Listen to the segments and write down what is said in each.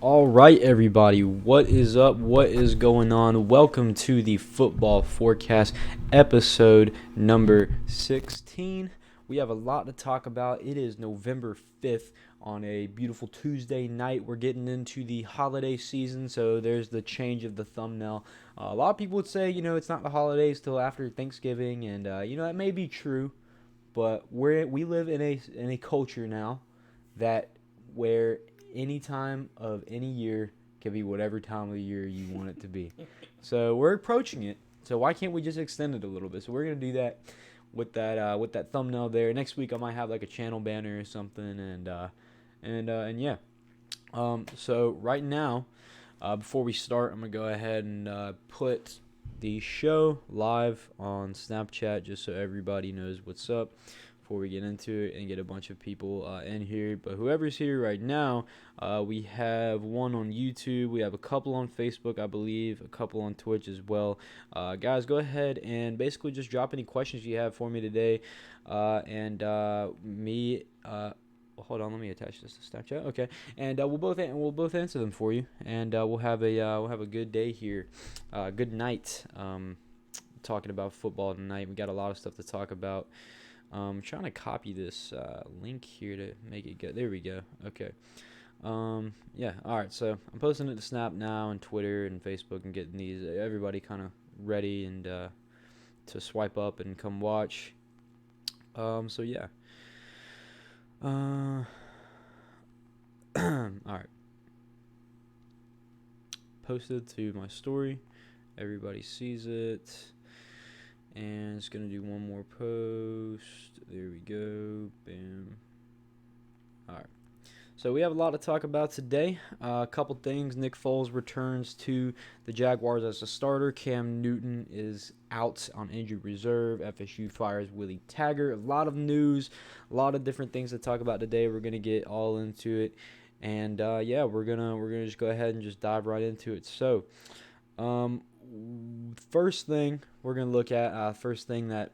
All right, everybody, what is up? What is going on? Welcome to the Football Forecast, episode number 16. We have a lot to talk about. It is November 5th on a beautiful Tuesday night. We're getting into the holiday season, so there's the change of the thumbnail. A lot of people would say, it's not the holidays till after Thanksgiving, and, that may be true, but we live in a culture now that where any time of any year can be whatever time of the year you want it to be. So we're approaching it. So why can't we just extend it a little bit? So we're gonna do that with that thumbnail there. Next week I might have like a channel banner or something, and yeah. So right now, before we start, I'm gonna go ahead and put the show live on Snapchat just so everybody knows what's up before we get into it and get a bunch of people in here. But whoever's here right now, we have one on YouTube. We have a couple on Facebook, I believe, a couple on Twitch as well. Guys, go ahead and basically just drop any questions you have for me today. Hold on, let me attach this to Snapchat. Okay, and we'll both answer them for you, and we'll have a good day here, good night. Talking about football tonight, we got a lot of stuff to talk about. I'm trying to copy this link here to make it go. There we go. Okay. Yeah. All right. So I'm posting it to Snap now and Twitter and Facebook and getting these everybody kind of ready and to swipe up and come watch. So yeah. All right. Posted to my story. Everybody sees it. And it's going to do one more post. There we go. Bam. All right. So we have a lot to talk about today. A couple things. Nick Foles returns to the Jaguars as a starter. Cam Newton is out on injured reserve. FSU fires Willie Taggart. A lot of news. A lot of different things to talk about today. We're going to get all into it. And, yeah, we're gonna just go ahead and just dive right into it. So, first thing we're gonna look at, first thing that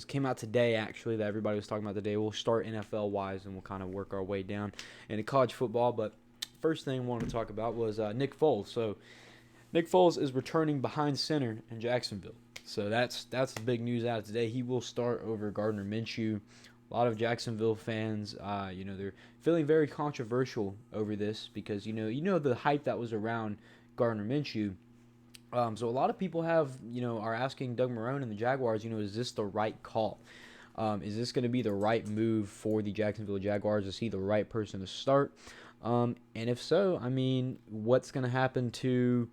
came out today actually that everybody was talking about today. We'll start NFL wise and we'll kind of work our way down into college football. But first thing I wanted to talk about was Nick Foles. So Nick Foles is returning behind center in Jacksonville. So that's the big news out of today. He will start over Gardner Minshew. A lot of Jacksonville fans, they're feeling very controversial over this because the hype that was around Gardner Minshew. So a lot of people are asking Doug Marrone and the Jaguars, is this the right call? Is this going to be the right move for the Jacksonville Jaguars? Is he the right person to start? And if so, what's going to happen to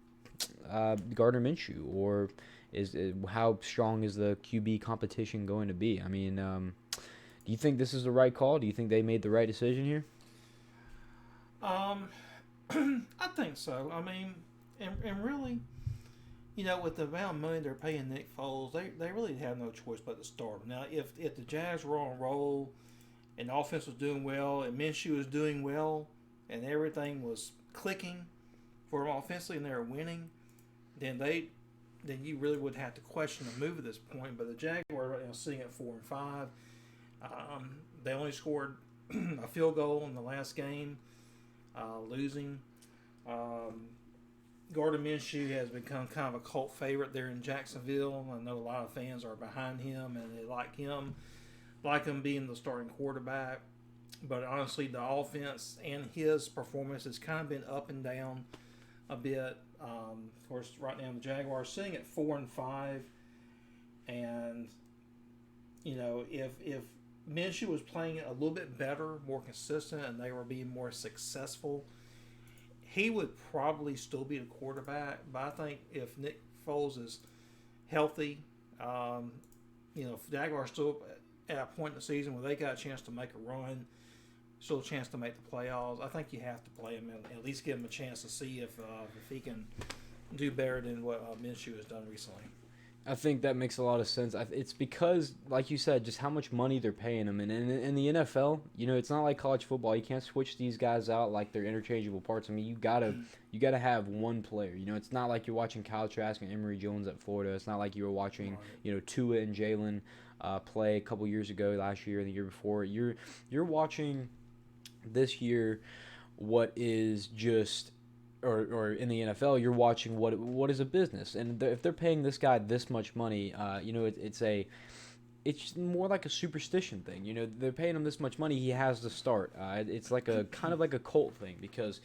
Gardner Minshew? Or how strong is the QB competition going to be? Do you think this is the right call? Do you think they made the right decision here? I think so. And really, with the amount of money they're paying Nick Foles, they really have no choice but to start him. Now, if the Jags were on a roll and the offense was doing well and Minshew was doing well and everything was clicking for them offensively and they were winning, then you really would have to question the move at this point. But the Jaguars right now sitting at 4-5. They only scored a field goal in the last game, losing. Gardner Minshew has become kind of a cult favorite there in Jacksonville. I know a lot of fans are behind him and they like him being the starting quarterback. But honestly, the offense and his performance has kind of been up and down a bit. Of course, right now the Jaguars sitting at 4-5, and if Minshew was playing a little bit better, more consistent, and they were being more successful, he would probably still be the quarterback. But I think if Nick Foles is healthy, if Jaguars still at a point in the season where they got a chance to make a run, still a chance to make the playoffs, I think you have to play him and at least give him a chance to see if he can do better than what Minshew has done recently. I think that makes a lot of sense. It's because, like you said, just how much money they're paying them. And in the NFL, it's not like college football. You can't switch these guys out like they're interchangeable parts. You gotta have one player. It's not like you're watching Kyle Trask and Emory Jones at Florida. It's not like you were watching, Tua and Jalen play a couple years ago, last year and the year before. You're watching this year what is just or in the NFL, you're watching what is a business, and if they're paying this guy this much money, it's more like a superstition thing. They're paying him this much money, he has to start. It's like a kind of like a cult thing, because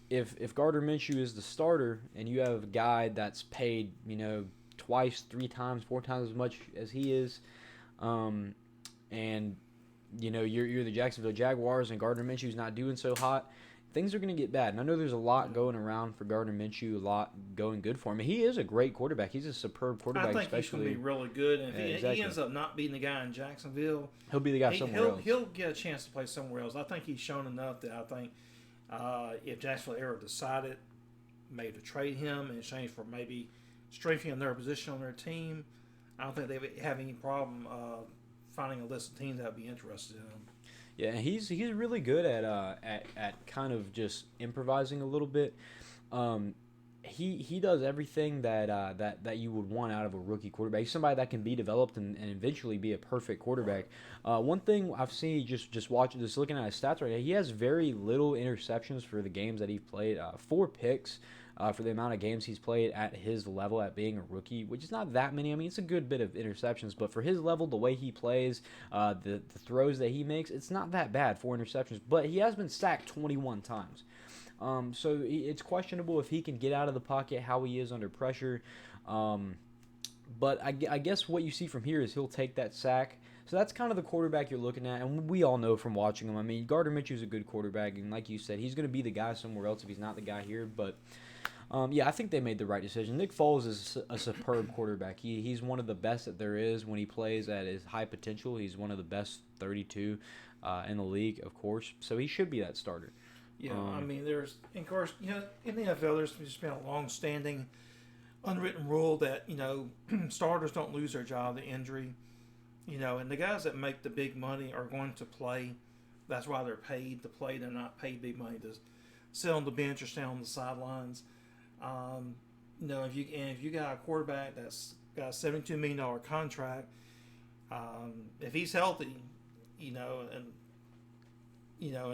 if Gardner Minshew is the starter and you have a guy that's paid, twice, three times, four times as much as he is, and you're the Jacksonville Jaguars and Gardner Minshew's not doing so hot, things are going to get bad. And I know there's a lot going around for Gardner Minshew, a lot going good for him. He is a great quarterback. He's a superb quarterback. I think he's going to be really good. And if exactly. he ends up not being the guy in Jacksonville, he'll be the guy somewhere else. He'll get a chance to play somewhere else. I think he's shown enough that I think if Jacksonville ever decided maybe to trade him in exchange for maybe strengthening their position on their team, I don't think they would have any problem finding a list of teams that would be interested in him. Yeah, he's really good at kind of just improvising a little bit. He does everything that you would want out of a rookie quarterback. He's somebody that can be developed and eventually be a perfect quarterback. One thing I've seen just looking at his stats right now, he has very little interceptions for the games that he's played. 4 picks. For the amount of games he's played at his level at being a rookie, which is not that many. I mean, it's a good bit of interceptions, but for his level, the way he plays, the throws that he makes, it's not that bad, 4 interceptions. But he has been sacked 21 times. So it's questionable if he can get out of the pocket, how he is under pressure. But I guess what you see from here is he'll take that sack. So that's kind of the quarterback you're looking at, and we all know from watching him. I mean, Gardner Minshew's a good quarterback, and like you said, he's going to be the guy somewhere else if he's not the guy here. But I think they made the right decision. Nick Foles is a superb quarterback. He's one of the best that there is when he plays at his high potential. He's one of the best 32 in the league, of course. So he should be that starter. Yeah, I mean, of course, in the NFL, there's just been a long-standing unwritten rule that, starters don't lose their job to injury. And the guys that make the big money are going to play. That's why they're paid to play. They're not paid big money to sit on the bench or stand on the sidelines. If you got a quarterback that's got a $72 million contract, if he's healthy, and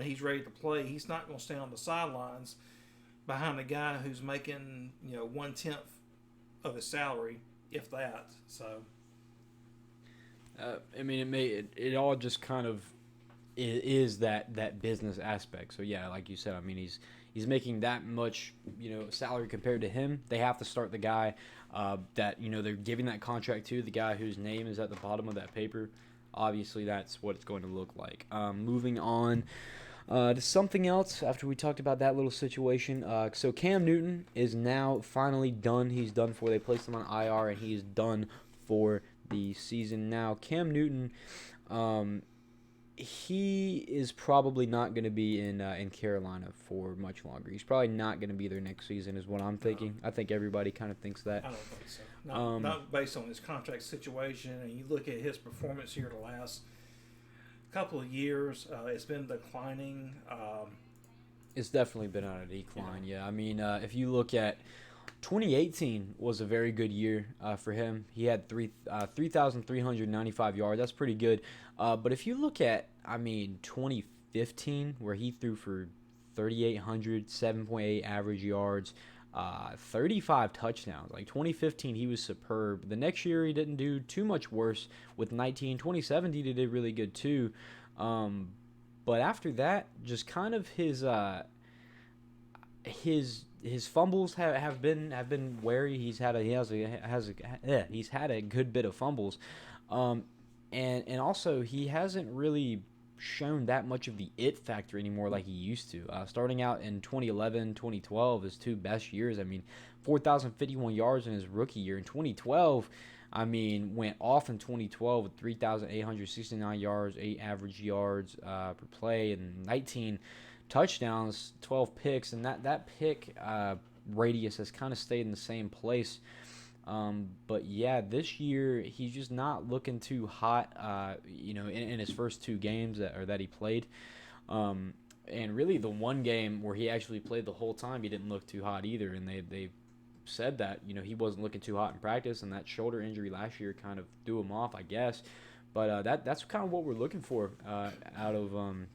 he's ready to play, he's not going to stand on the sidelines behind a guy who's making 1/10 of his salary, if that. So, it all just kind of is that business aspect. So yeah, like you said, I mean he's making that much salary compared to him. They have to start the guy that they're giving that contract to, the guy whose name is at the bottom of that paper. Obviously, that's what it's going to look like. Moving on to something else after we talked about that little situation. So Cam Newton is now finally done. He's done for. They placed him on IR, and he is done for the season. Now, Cam Newton, he is probably not going to be in Carolina for much longer. He's probably not going to be there next season, is what I'm thinking. I think everybody kind of thinks that. I don't think so. Not based on his contract situation, and you look at his performance here the last couple of years, it's been declining. It's definitely been on a decline. Yeah, I mean, if you look at 2018 was a very good year for him. He had 3,395 yards. That's pretty good. But if you look at, 2015, where he threw for 3,800, 7.8 average yards, 35 touchdowns. Like 2015, he was superb. The next year, he didn't do too much worse with 19. 2017, he did really good too. But after that, just kind of his fumbles have been wary. He's had a good bit of fumbles, and also he hasn't really shown that much of the it factor anymore like he used to. Starting out in 2011, 2012, his 2 best years. 4,051 yards in his rookie year. In 2012, went off in 2012 with 3,869 yards, 8 average yards per play, and 19 touchdowns, 12 picks, and that pick radius has kind of stayed in the same place. But yeah, this year he's just not looking too hot. In his first 2 games that he played, and really the one game where he actually played the whole time, he didn't look too hot either. And they said that he wasn't looking too hot in practice, and that shoulder injury last year kind of threw him off, I guess. But that's kind of what we're looking for out of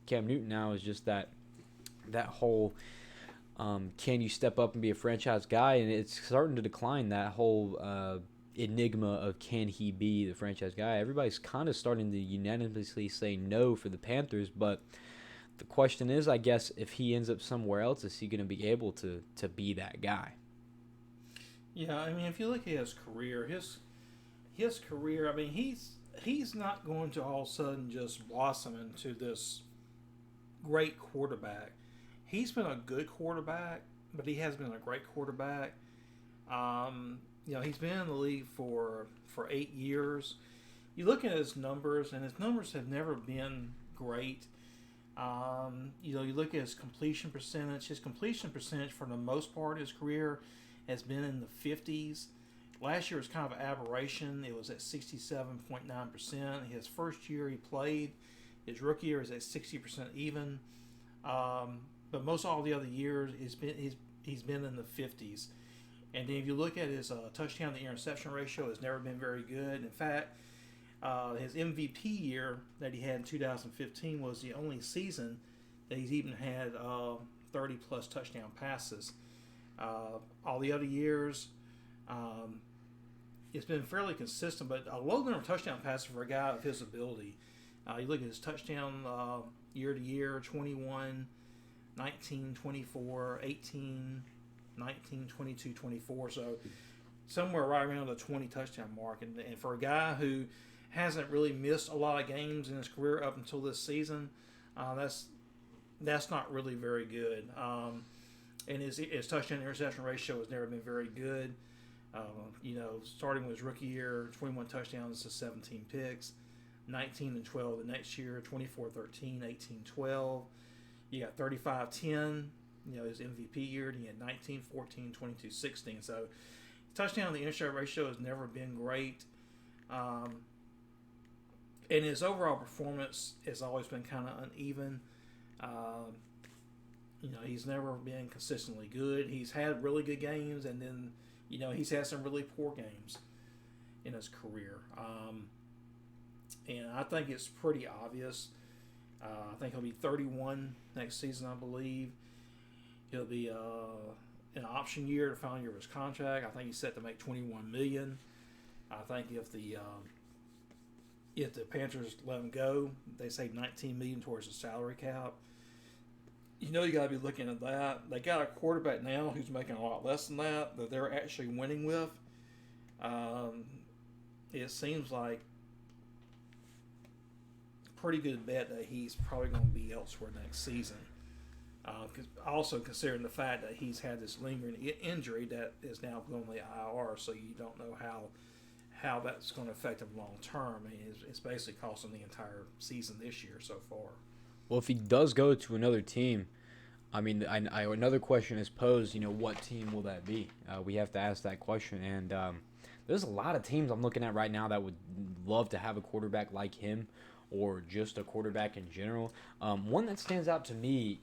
Cam Newton now, is just that whole Can you step up and be a franchise guy? And it's starting to decline, that whole enigma of can he be the franchise guy. Everybody's kind of starting to unanimously say no for the Panthers, but the question is, I guess, if he ends up somewhere else, is he going to be able to be that guy? Yeah, I mean, if you look at his career, his career, I mean, he's not going to all of a sudden just blossom into this great quarterback. He's been a good quarterback, but he has been a great quarterback. He's been in the league for 8 years. You look at his numbers, and his numbers have never been great. You look at his completion percentage. His completion percentage, for the most part of his career, has been in the 50s. Last year was kind of an aberration. It was at 67.9%. His first year he played, his rookie year is at 60% even. But most all the other years he's been in the 50s. And then if you look at his touchdown to interception ratio, it's never been very good. In fact, his MVP year that he had in 2015 was the only season that he's even had 30 plus touchdown passes. All the other years, it's been fairly consistent, but a low number of touchdown passes for a guy of his ability. You look at his touchdown year to year: 21, 19, 24, 18, 19, 22, 24. So somewhere right around the 20 touchdown mark. And for a guy who hasn't really missed a lot of games in his career up until this season, that's not really very good. And his touchdown interception ratio has never been very good. Starting with his rookie year, 21 touchdowns to 17 picks, 19 and 12 the next year, 24-13, 18-12. You got 35-10, his MVP year, and he had 19-14, 22-16. So touchdown to interception ratio has never been great. And his overall performance has always been kind of uneven. He's never been consistently good. He's had really good games, and then, he's had some really poor games in his career. And I think it's pretty obvious. I think he'll be 31 next season, I believe. He'll be in an option year, the final year of his contract. I think he's set to make $21 million. I think if the Panthers let him go, they save $19 million towards the salary cap. You got to be looking at that. They got a quarterback now who's making a lot less than that they're actually winning with. It seems like a pretty good bet that he's probably going to be elsewhere next season. Also considering the fact that he's had this lingering injury that is now going to the IR, so you don't know how that's going to affect him long term. I mean, it's basically costing the entire season this year so far. Well, if he does go to another team, I mean, another question is posed. What team will that be? We have to ask that question. And there's a lot of teams I'm looking at right now that would love to have a quarterback like him, or just a quarterback in general. One that stands out to me,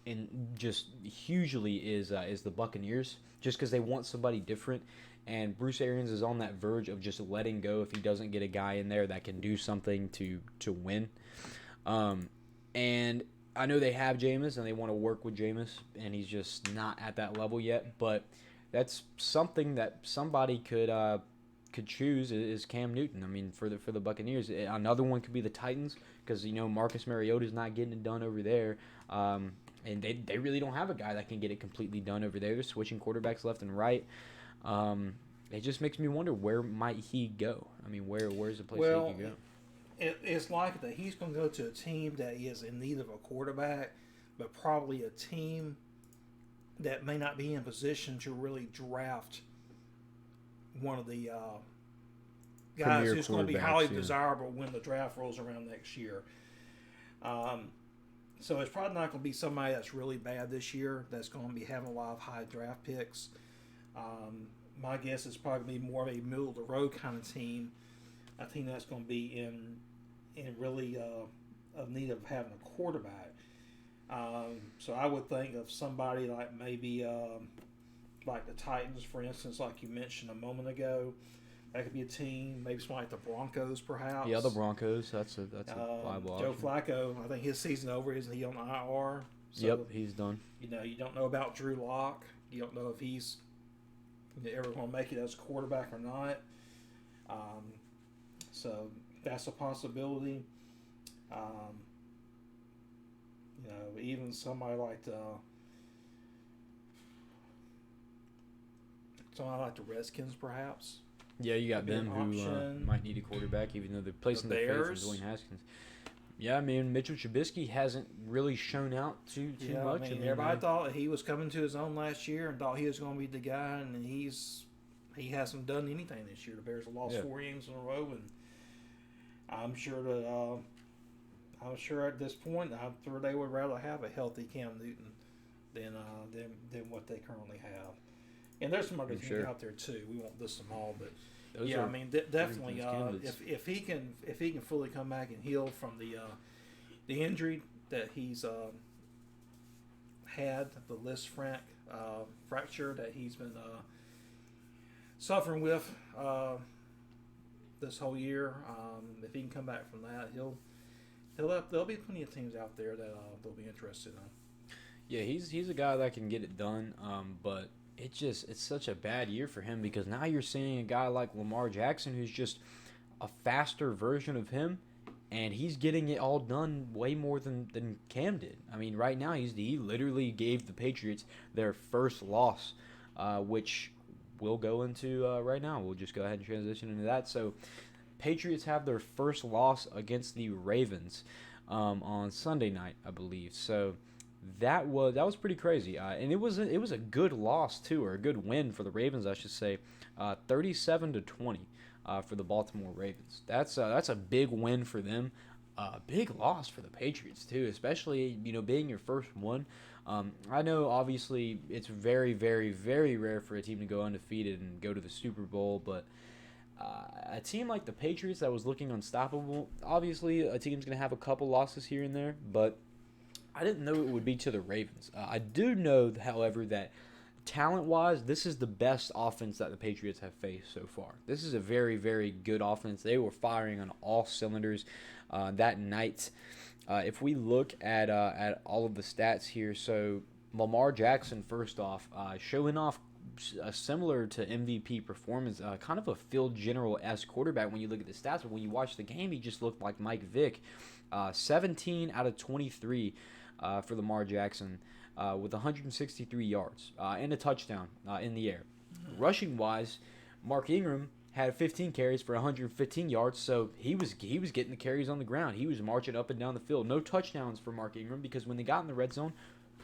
and just hugely, is the Buccaneers, just because they want somebody different. And Bruce Arians is on that verge of just letting go if he doesn't get a guy in there that can do something to win. And I know they have Jameis and they want to work with Jameis, and he's just not at that level yet. But that's something that somebody could choose, is Cam Newton. I mean, for the Buccaneers, another one could be the Titans, because Marcus Mariota is not getting it done over there, and they really don't have a guy that can get it completely done over there. They're switching quarterbacks left and right. It just makes me wonder, where might he go? I mean, where's the place he can go? It's likely that he's going to go to a team that is in need of a quarterback, but probably a team that may not be in position to really draft one of the guys Premier who's going to be highly quarterbacks, yeah. desirable when the draft rolls around next year. So it's probably not going to be somebody that's really bad this year, that's going to be having a lot of high draft picks. My guess is probably more of a middle-of-the-road kind of team, a team that's going to be in really of need of having a quarterback. So I would think of somebody like maybe like the Titans, for instance, like you mentioned a moment ago. That could be a team, maybe something like the Broncos, perhaps. Yeah, the Broncos. That's a viable Joe option. Flacco, I think his season over. Isn't he on IR? So, Yep, he's done. You don't know about Drew Lock. You don't know if he's ever going to make it as a quarterback or not. So that's a possibility. Even somebody like the Redskins, perhaps. Yeah, you got them who might need a quarterback, even though they're placing their faith in Dwayne Haskins. Yeah, I mean, Mitchell Trubisky hasn't really shown out too much. I mean, everybody thought he was coming to his own last year and thought he was going to be the guy, and he hasn't done anything this year. The Bears have lost 4 games in a row, and I'm sure at this point, they would rather have a healthy Cam Newton than what they currently have. And there's some other things out there too. We won't list them all, but definitely if he can fully come back and heal from the injury that he's had, the Lisfranc fracture that he's been suffering with this whole year. If he can come back from that, there'll be plenty of teams out there that they'll be interested in. Yeah, he's a guy that can get it done, but it's such a bad year for him because now you're seeing a guy like Lamar Jackson who's just a faster version of him, and he's getting it all done way more than Cam did. I mean, right now he literally gave the Patriots their first loss, which we'll go into right now. We'll just go ahead and transition into that. So, Patriots have their first loss against the Ravens on Sunday night, I believe. So that was pretty crazy, and it was a good loss too, or a good win for the Ravens, I should say, 37-20 for the Baltimore Ravens. That's a big win for them, big loss for the Patriots too, especially being your first one. I know obviously it's very, very, very rare for a team to go undefeated and go to the Super Bowl, but a team like the Patriots that was looking unstoppable, obviously a team's going to have a couple losses here and there, but I didn't know it would be to the Ravens. I do know, however, that talent-wise, this is the best offense that the Patriots have faced so far. This is a very, very good offense. They were firing on all cylinders that night. If we look at all of the stats here, so Lamar Jackson, first off, showing off similar to MVP performance, kind of a Phil General-esque quarterback when you look at the stats, but when you watch the game, he just looked like Mike Vick. 17 out of 23 for Lamar Jackson with 163 yards and a touchdown in the air. Rushing-wise, Mark Ingram had 15 carries for 115 yards, so he was getting the carries on the ground. He was marching up and down the field. No touchdowns for Mark Ingram because when they got in the red zone,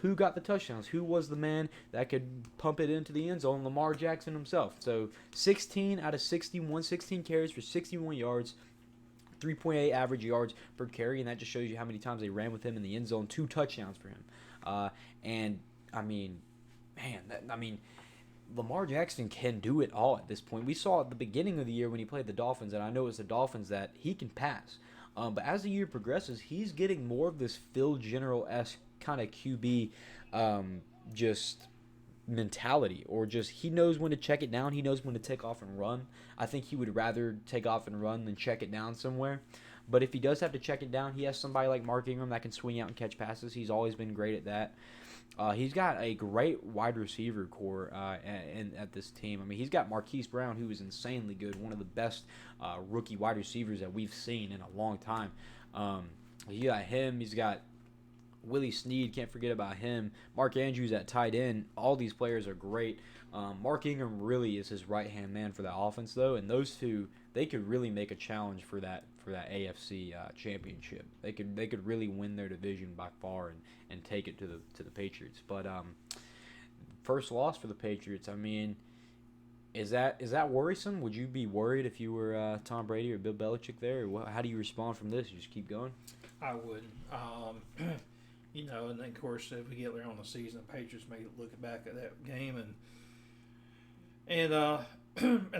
who got the touchdowns? Who was the man that could pump it into the end zone? Lamar Jackson himself. So 16 out of 16 carries for 61 yards, 3.8 average yards per carry, and that just shows you how many times they ran with him in the end zone. 2 touchdowns for him. And, I mean, Lamar Jackson can do it all at this point. We saw at the beginning of the year when he played the Dolphins, and I know it's the Dolphins, that he can pass. But as the year progresses, he's getting more of this Phil General-esque kind of QB just mentality, or just he knows when to check it down. He knows when to take off and run. I think he would rather take off and run than check it down somewhere. But if he does have to check it down, he has somebody like Mark Ingram that can swing out and catch passes. He's always been great at that. He's got a great wide receiver core at this team. I mean, he's got Marquise Brown, who is insanely good, one of the best rookie wide receivers that we've seen in a long time. He got him. He's got Willie Snead, can't forget about him. Mark Andrews at tight end. All these players are great. Mark Ingram really is his right-hand man for that offense, though, and those two, they could really make a challenge for that AFC championship. They could really win their division by far and take it to the Patriots. But first loss for the Patriots. I mean, is that worrisome? Would you be worried if you were Tom Brady or Bill Belichick there? Or how do you respond from this? You just keep going? I wouldn't. And then, of course, if we get later on the season, the Patriots may look back at that game and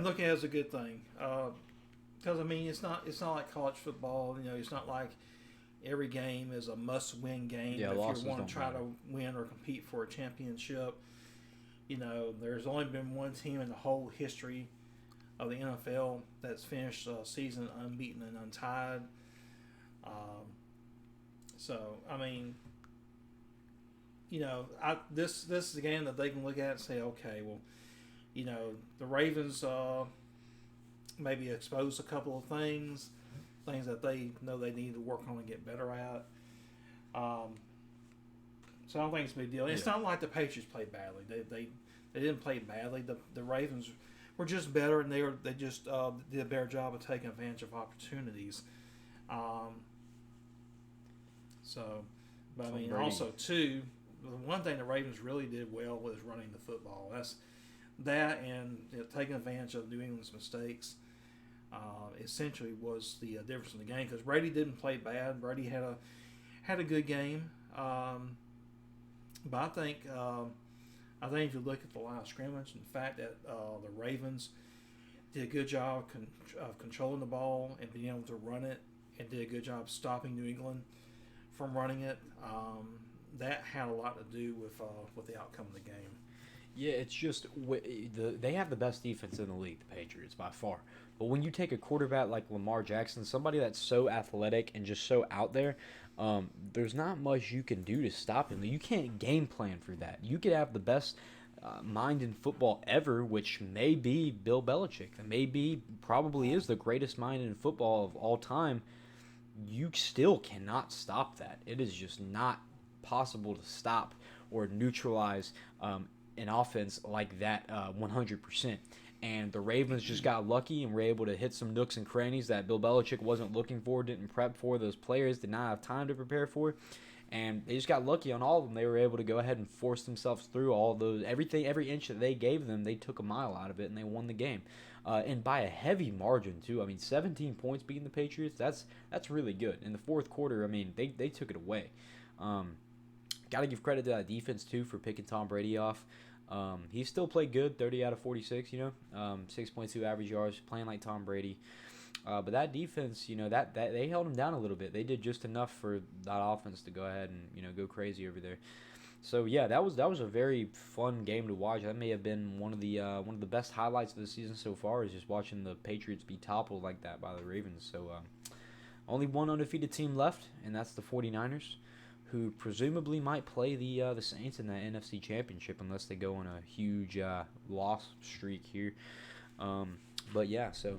look at it as a good thing. Because I mean, it's not like college football. It's not like every game is a must-win game. Yeah, if you want to try to win or compete for a championship. There's only been one team in the whole history of the NFL that's finished a season unbeaten and untied. So I mean, this is a game that they can look at and say, okay, well, the Ravens maybe exposed a couple of things that they know they need to work on and get better at. So I don't think it's a big deal. It's not like the Patriots played badly. They didn't play badly. The Ravens were just better, and they just did a better job of taking advantage of opportunities. But I mean, also too, the one thing the Ravens really did well was running the football. And taking advantage of New England's mistakes. Essentially was the difference in the game, because Brady didn't play bad. Brady had a good game. But I think if you look at the line of scrimmage and the fact that the Ravens did a good job of controlling the ball and being able to run it, and did a good job stopping New England from running it, that had a lot to do with the outcome of the game. Yeah, it's just they have the best defense in the league, the Patriots, by far. But when you take a quarterback like Lamar Jackson, somebody that's so athletic and just so out there, there's not much you can do to stop him. You can't game plan for that. You could have the best mind in football ever, which may be Bill Belichick. That probably is the greatest mind in football of all time. You still cannot stop that. It is just not possible to stop or neutralize an offense like that 100%. And the Ravens just got lucky and were able to hit some nooks and crannies that Bill Belichick wasn't looking for, didn't prep for. Those players did not have time to prepare for. And they just got lucky on all of them. They were able to go ahead and force themselves through all those. Every inch that they gave them, they took a mile out of it, and they won the game. And by a heavy margin, too. I mean, 17 points beating the Patriots, that's really good. In the fourth quarter, I mean, they took it away. Got to give credit to that defense, too, for picking Tom Brady off. He still played good, 30 out of 46, 6.2 average yards, playing like Tom Brady. But that defense, that they held him down a little bit. They did just enough for that offense to go ahead and go crazy over there. So yeah, that was a very fun game to watch. That may have been one of the best highlights of the season so far, is just watching the Patriots be toppled like that by the Ravens. So only one undefeated team left, and that's the 49ers. Who presumably might play the Saints in that NFC Championship unless they go on a huge loss streak here. But yeah, so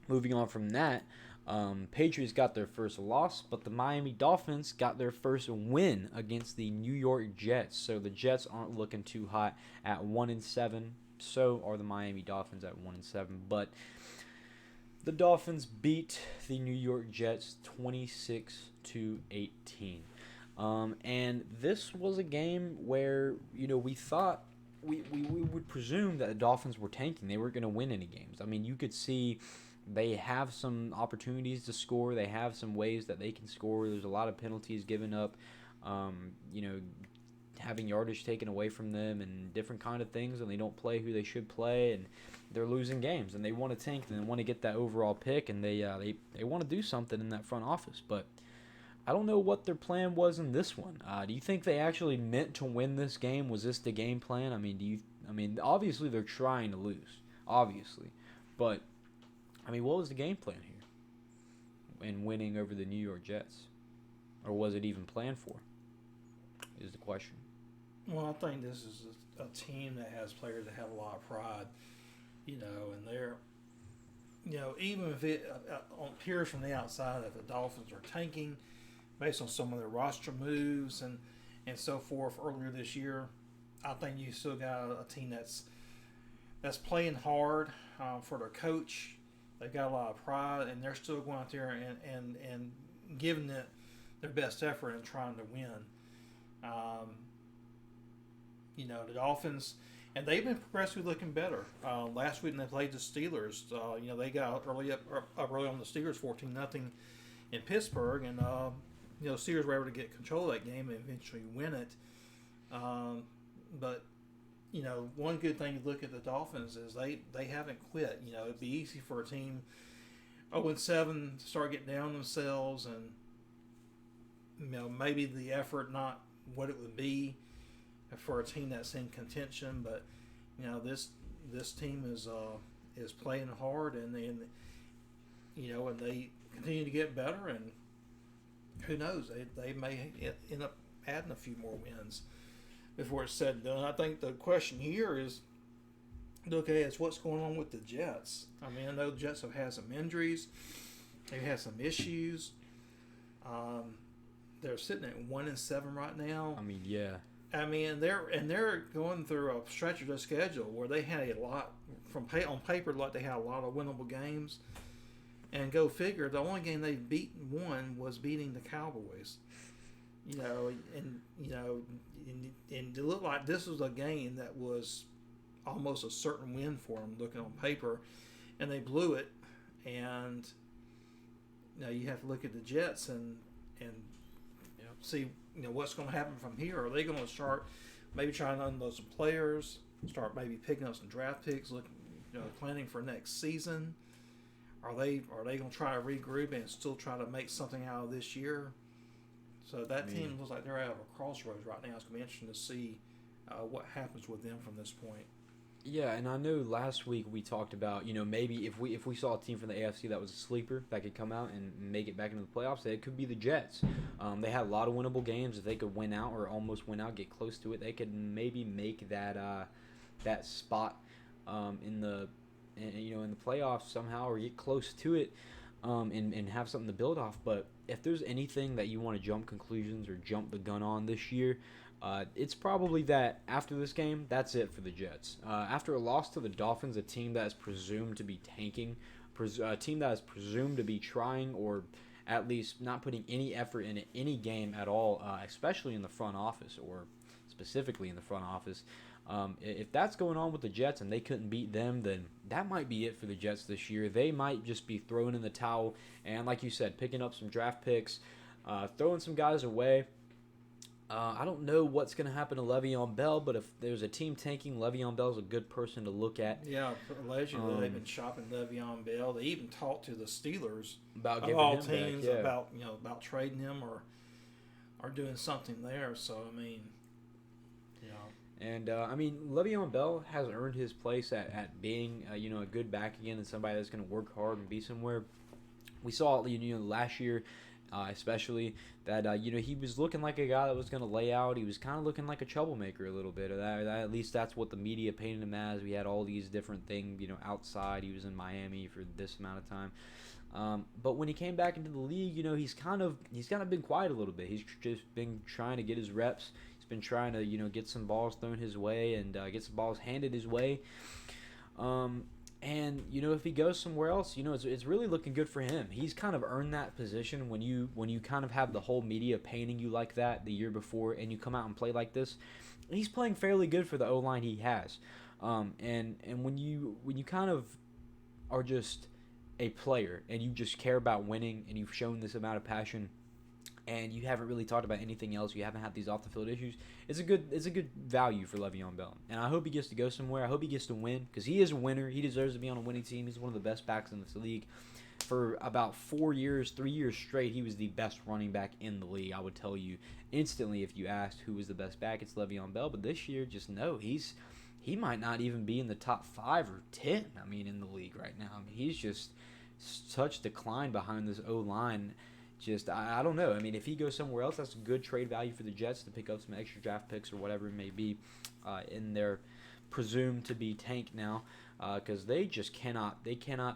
moving on from that, Patriots got their first loss, but the Miami Dolphins got their first win against the New York Jets. So the Jets aren't looking too hot at 1-7. So are the Miami Dolphins at 1-7. But the Dolphins beat the New York Jets 26-18. And this was a game where, we thought we would presume that the Dolphins were tanking. They weren't going to win any games. I mean, you could see they have some opportunities to score. They have some ways that they can score. There's a lot of penalties given up, having yardage taken away from them and different kind of things, and they don't play who they should play, and they're losing games, and they want to tank, and they want to get that overall pick, and they want to do something in that front office, but I don't know what their plan was in this one. Do you think they actually meant to win this game? Was this the game plan? I mean, obviously they're trying to lose, obviously, but I mean, what was the game plan here in winning over the New York Jets, or was it even planned for? Is the question. Well, I think this is a team that has players that have a lot of pride, and they're, even if it appears from the outside that the Dolphins are tanking, based on some of their roster moves and so forth earlier this year, I think you still got a team that's playing hard for their coach. They've got a lot of pride, and they're still going out there and giving it their best effort and trying to win. The Dolphins, and they've been progressively looking better. Last week when they played the Steelers, they got up early on the Steelers 14-0 in Pittsburgh, and Steelers were able to get control of that game and eventually win it. But one good thing to look at the Dolphins is they haven't quit. It'd be easy for a team 0-7 to start getting down themselves, and maybe the effort not what it would be for a team that's in contention. But this team is playing hard, and and they continue to get better, and who knows, they may end up adding a few more wins. before it's said and done. I think the question here is, okay, is what's going on with the Jets? I mean, I know the Jets have had some injuries, they've had some issues. Um, they're sitting at 1-7 right now. I mean, yeah. I mean, they're going through a stretch of their schedule where they had a lot on paper, like they had a lot of winnable games. And go figure, the only game they won was beating the Cowboys. You know, and it looked like this was a game that was almost a certain win for them, looking on paper, and they blew it. And you have to look at the Jets and see what's going to happen from here. Are they going to start maybe trying to unload some players, start maybe picking up some draft picks, planning for next season? Are they going to try to regroup and still try to make something out of this year? So that team looks like they're at a crossroads right now. It's going to be interesting to see what happens with them from this point. Yeah, and I know last week we talked about, maybe if we saw a team from the AFC that was a sleeper that could come out and make it back into the playoffs, it could be the Jets. They had a lot of winnable games. If they could win out or almost win out, get close to it, they could maybe make that spot in the playoffs somehow, or get close to it, and have something to build off. But if there's anything that you want to jump conclusions or jump the gun on this year, it's probably that after this game, that's it for the Jets. After a loss to the Dolphins, a team that is presumed to be tanking, a team that is presumed to be trying or at least not putting any effort into any game at all, especially in the front office or specifically in the front office. If that's going on with the Jets and they couldn't beat them, then that might be it for the Jets this year. They might just be throwing in the towel and, like you said, picking up some draft picks, throwing some guys away. I don't know what's going to happen to Le'Veon Bell, but if there's a team tanking, Le'Veon Bell's a good person to look at. Yeah, allegedly they've been shopping Le'Veon Bell. They even talked to the Steelers about of all teams about trading him or doing something there. So I mean, And Le'Veon Bell has earned his place at being a good back again and somebody that's going to work hard and be somewhere. We saw last year. Especially that he was looking like a guy that was going to lay out. He was kind of looking like a troublemaker a little bit. At least that's what the media painted him as. We had all these different things, outside. He was in Miami for this amount of time. But when he came back into the league, he's kind of been quiet a little bit. He's just been trying to get his reps. He's been trying to get some balls thrown his way and get some balls handed his way. And if he goes somewhere else, it's really looking good for him. He's kind of earned that position when you kind of have the whole media painting you like that the year before, and you come out and play like this. He's playing fairly good for the O-line he has. And when you kind of are just a player and you just care about winning and you've shown this amount of passion, and you haven't really talked about anything else, you haven't had these off the field issues, it's a good value for Le'Veon Bell. And I hope he gets to go somewhere. I hope he gets to win because he is a winner. He deserves to be on a winning team. He's one of the best backs in this league. For about 3 years straight, he was the best running back in the league. I would tell you instantly if you asked who was the best back, it's Le'Veon Bell. But this year, just know he might not even be in the top 5 or 10, in the league right now. He's just such decline behind this O-line. I don't know. If he goes somewhere else, that's a good trade value for the Jets to pick up some extra draft picks or whatever it may be in their presumed to be tank now because they just cannot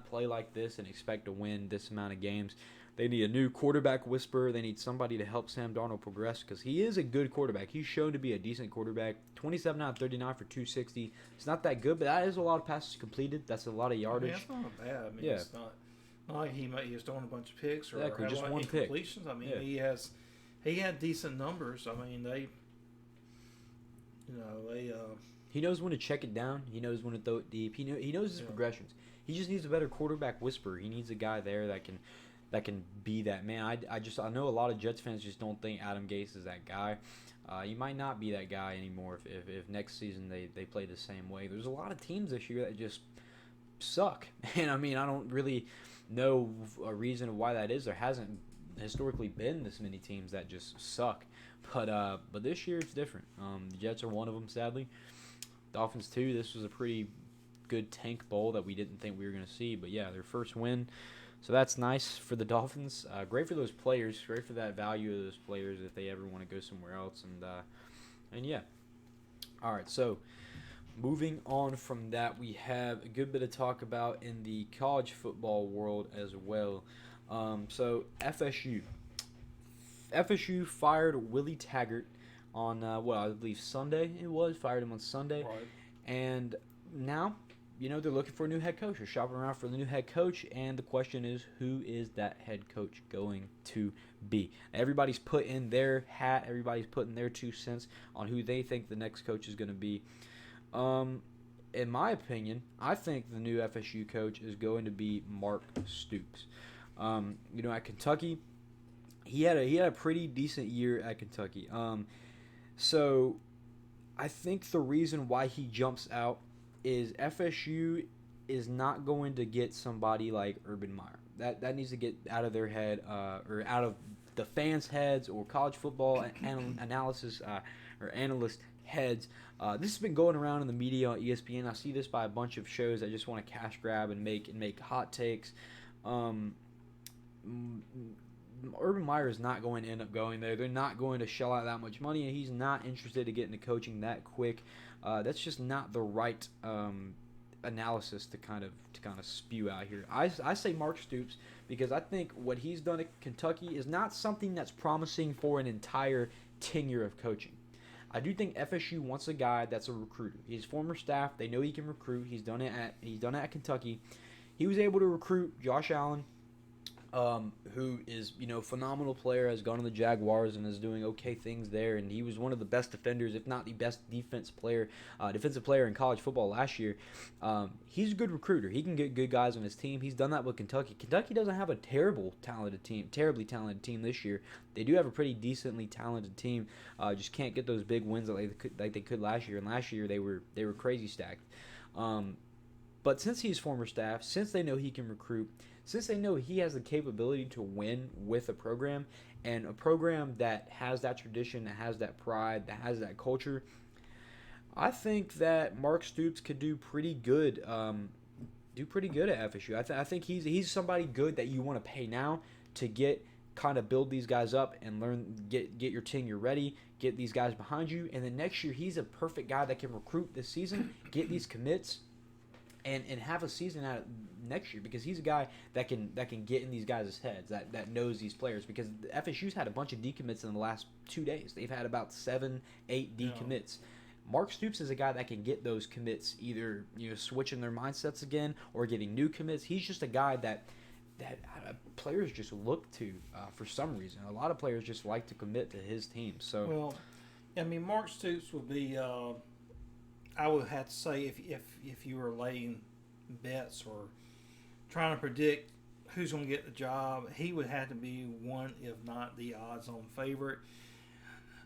play like this and expect to win this amount of games. They need a new quarterback whisperer. They need somebody to help Sam Darnold progress because he is a good quarterback. He's shown to be a decent quarterback. 27 out of 39 for 260. It's not that good, but that is a lot of passes completed. That's a lot of yardage. That's not bad. Yeah. It's not like he's throwing a bunch of picks or exactly, just one pick. Completions. He had decent numbers. He knows when to check it down. He knows when to throw it deep. He knows his progressions. He just needs a better quarterback whisperer. He needs a guy there that can be that man. I know a lot of Jets fans just don't think Adam Gase is that guy. He might not be that guy anymore if next season they play the same way. There's a lot of teams this year that just suck. And I don't really know a reason of why that is. There hasn't historically been this many teams that just suck. But this year it's different. The Jets are one of them, sadly. Dolphins too. This was a pretty good tank bowl that we didn't think we were going to see. But yeah, their first win. So that's nice for the Dolphins. Great for those players. Great for that value of those players if they ever want to go somewhere else. And yeah. All right, so moving on from that, we have a good bit of talk about in the college football world as well. So FSU fired Willie Taggart on I believe Sunday. It was fired him on Sunday, Right. and now they're looking for a new head coach. They're shopping around for the new head coach, and the question is, who is that head coach going to be? Everybody's put in their hat. Everybody's putting their 2 cents on who they think the next coach is going to be. In my opinion, I think the new FSU coach is going to be Mark Stoops. At Kentucky, he had a pretty decent year at Kentucky. So I think the reason why he jumps out is FSU is not going to get somebody like Urban Meyer. That needs to get out of their head, or out of the fans' heads, or college football analysis or analyst heads. This has been going around in the media on ESPN. I see this by a bunch of shows that just want to cash grab and make hot takes. Urban Meyer is not going to end up going there. They're not going to shell out that much money, and he's not interested to get into coaching that quick. That's just not the right analysis to kind of spew out here. I say Mark Stoops because I think what he's done at Kentucky is not something that's promising for an entire tenure of coaching. I do think FSU wants a guy that's a recruiter. He's former staff. They know he can recruit. He's done it at Kentucky. He was able to recruit Josh Allen, who is phenomenal player, has gone to the Jaguars and is doing okay things there, and he was one of the best defenders, if not the best defensive player in college football last year. He's a good recruiter. He can get good guys on his team. He's done that with Kentucky. Kentucky doesn't have a terribly talented team this year. They do have a pretty decently talented team. Just can't get those big wins like they could last year. And last year they were crazy stacked. But since he's former staff, since they know he can recruit, since they know he has the capability to win with a program, and a program that has that tradition, that has that pride, that has that culture, I think that Mark Stoops could do pretty good. At FSU. I think he's somebody good that you want to pay now to build these guys up and get your tenure ready, get these guys behind you, and then next year he's a perfect guy that can recruit this season, get these commits, and have a season out next year, because he's a guy that can get in these guys' heads, that knows these players, because FSU's had a bunch of decommits in the last 2 days. They've had about 7-8 decommits. Mark Stoops is a guy that can get those commits either switching their mindsets again or getting new commits. He's just a guy that players just look to for some reason. A lot of players just like to commit to his team. So, well, I mean, Mark Stoops would be. I would have to say if you were laying bets or trying to predict who's going to get the job, he would have to be one, if not the odds-on favorite.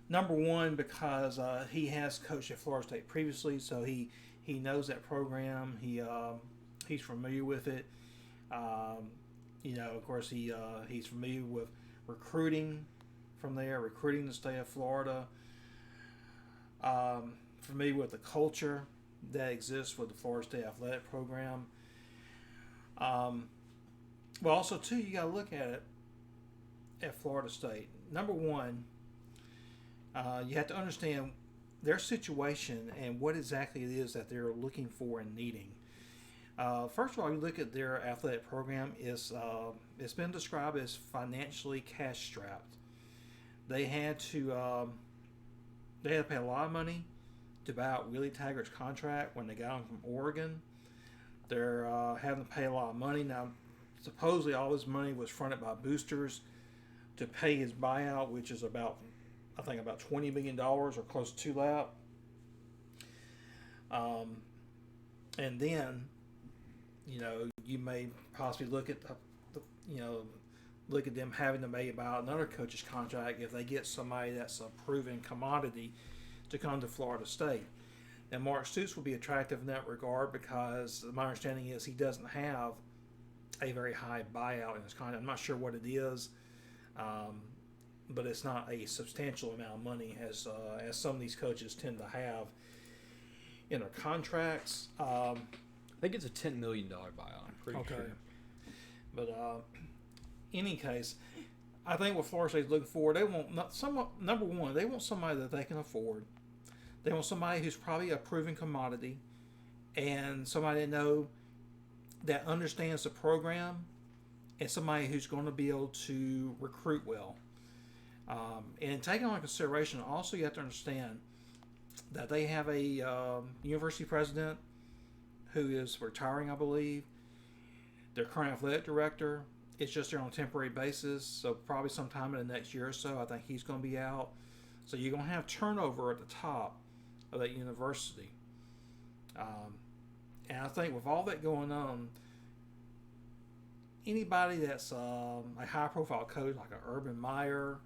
Number one, because he has coached at Florida State previously, so he knows that program. He's familiar with it. Of course, he's familiar with recruiting from there, recruiting the state of Florida. Familiar with the culture that exists with the Florida State athletic program. Well, also too, you got to look at it at Florida State. Number one, you have to understand their situation and what exactly it is that they're looking for and needing. First of all, you look at their athletic program. It's been described as financially cash-strapped. They had to pay a lot of money to buy out Willie Taggart's contract when they got him from Oregon. They're having to pay a lot of money. Now, supposedly all his money was fronted by boosters to pay his buyout, which is about $20 million or close to that. And then, you may possibly look at look at them having to pay about another coach's contract if they get somebody that's a proven commodity to come to Florida State. And Mark Stoops will be attractive in that regard because my understanding is he doesn't have a very high buyout in his contract. I'm not sure what it is, but it's not a substantial amount of money as some of these coaches tend to have in their contracts. I think it's a $10 million buyout. I'm pretty sure. But any case, I think what Florida State's looking for, they want number one, they want somebody that they can afford. They want somebody who's probably a proven commodity and somebody that understands the program and somebody who's going to be able to recruit well. And taking on consideration, also you have to understand that they have a university president who is retiring, I believe. Their current athletic director is just there on a temporary basis, so probably sometime in the next year or so, I think he's going to be out. So you're going to have turnover at the top of that university. And I think with all that going on, anybody that's a high-profile coach like an Urban Meyer